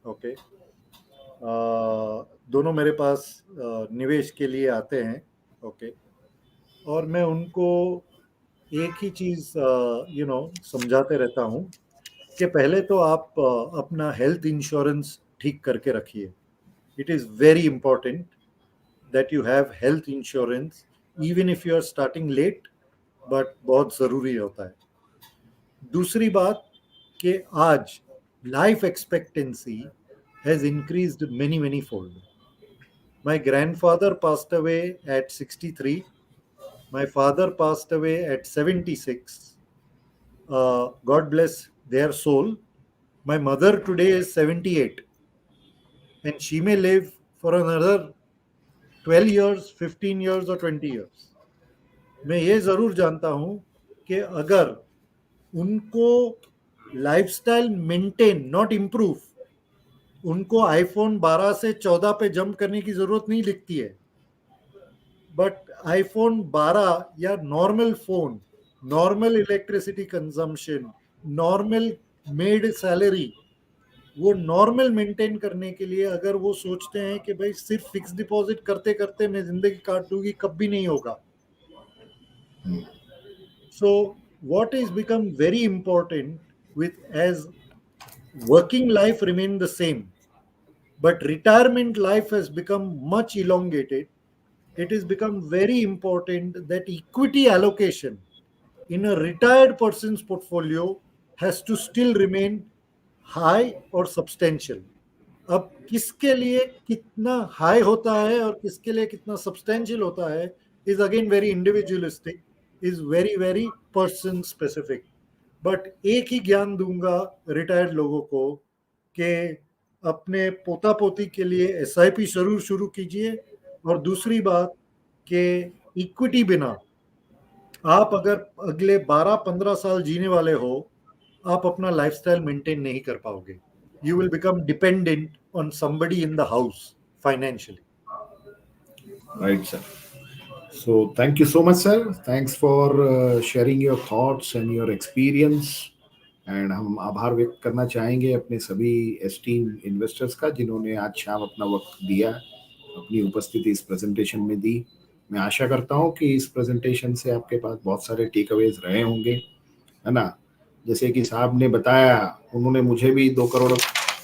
ओके. दोनों मेरे पास निवेश के लिए आते हैं. ओके. और मैं उनको एक ही चीज समझाते रहता हूँ कि पहले तो आप अपना हेल्थ इंश्योरेंस ठीक करके रखिए. It is very important that you have health insurance even if you are starting late, but बहुत ज़रूरी होता है. दूसरी बात कि आज life expectancy has increased many fold. My grandfather passed away at 63. My father passed away at 76. God bless their soul. My mother today is 78, and she may live for another 12 years, 15 years or 20 years. मैं ये ज़रूर जानता हूँ कि अगर उनको lifestyle maintain not improve, उनको iPhone 12 से 14 पे जंप करने की ज़रूरत नहीं दिखती है, बट आईफोन 12 या normal phone, normal electricity consumption, normal made salary, वो नॉर्मल मेंटेन करने के लिए अगर वो सोचते हैं कि भाई सिर्फ फिक्स डिपॉजिट करते करते मैं जिंदगी काट दूंगी, कभी नहीं होगा. सो what is become very important with as working life remain the same, but retirement life has become much elongated. It has become very important that equity allocation in a retired person's portfolio has to still remain high or substantial. अब किसके लिए कितना high होता है और किसके लिए कितना सब्सटेंशियल होता है is again very individualistic, is very person specific. But एक ही ज्ञान दूंगा रिटायर्ड लोगों को कि अपने पोता पोती के लिए SIP शुरू कीजिए. और दूसरी बात कि इक्विटी बिना आप अगर अगले 12-15 साल जीने वाले हो, आप अपना लाइफस्टाइल मेंटेन नहीं कर पाओगे. You will become dependent on somebody in the house financially. Right, sir. So thank you so much, sir. Thanks for sharing your thoughts and your experience. And हम आभार व्यक्त करना चाहेंगे अपने सभी एस्टीम इन्वेस्टर्स का जिन्होंने आज शाम अपना वक्त दिया, अपनी उपस्थिति इस प्रेजेंटेशन में दी. मैं आशा करता हूँ कि इस प्रेजेंटेशन से आपके पास बहुत सारे टेक अवेज रहे होंगे, है ना. जैसे कि साहब ने बताया, उन्होंने मुझे भी 2 करोड़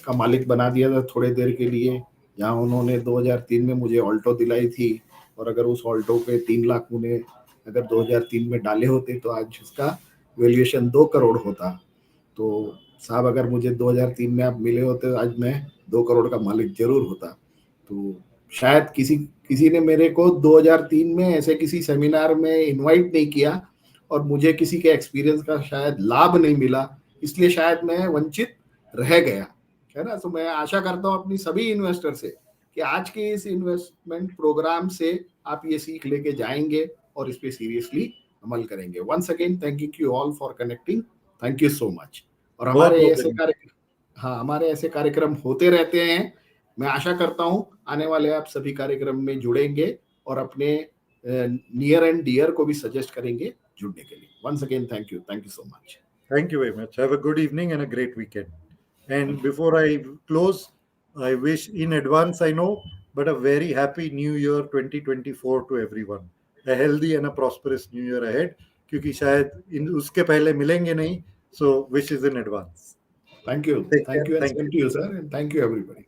का मालिक बना दिया था थोड़े देर के लिए, जहाँ उन्होंने 2003 में मुझे ऑल्टो दिलाई थी. और अगर उस ऑल्टो पे 3 लाख उन्हें अगर 2003 में डाले होते तो आज उसका वैल्यूएशन 2 करोड़ होता. तो साहब अगर मुझे 2003 में आप मिले होते आज मैं 2 करोड़ का मालिक जरूर होता. तो शायद किसी ने मेरे को 2003 में ऐसे किसी सेमिनार में इनवाइट नहीं किया और मुझे किसी के एक्सपीरियंस का शायद लाभ नहीं मिला, इसलिए शायद मैं वंचित रह गया, है ना. तो मैं आशा करता हूँ अपनी सभी इन्वेस्टर से कि आज के इस इन्वेस्टमेंट प्रोग्राम से आप ये सीख लेके जाएंगे और इस पे सीरियसली अमल करेंगे. Once again thank you all for connecting. Thank you so much. और हमारे ऐसे कार्यक्रम होते रहते हैं. मैं आशा करता हूं आने वाले आप सभी कार्यक्रम में जुड़ेंगे और अपने नियर एंड डियर को भी सजेस्ट करेंगे जुड़ने के लिए. Once again thank you so much. Thank you very much. Have a good evening and a great weekend. And before I close, I wish in advance, I know, but a very happy new year 2024 to everyone. A healthy and a prosperous new year ahead. क्योंकि शायद उसके पहले मिलेंगे नहीं. So wishes in advance. Thank you. Take Thank care. you and Thank same to you, sir. And thank you, everybody.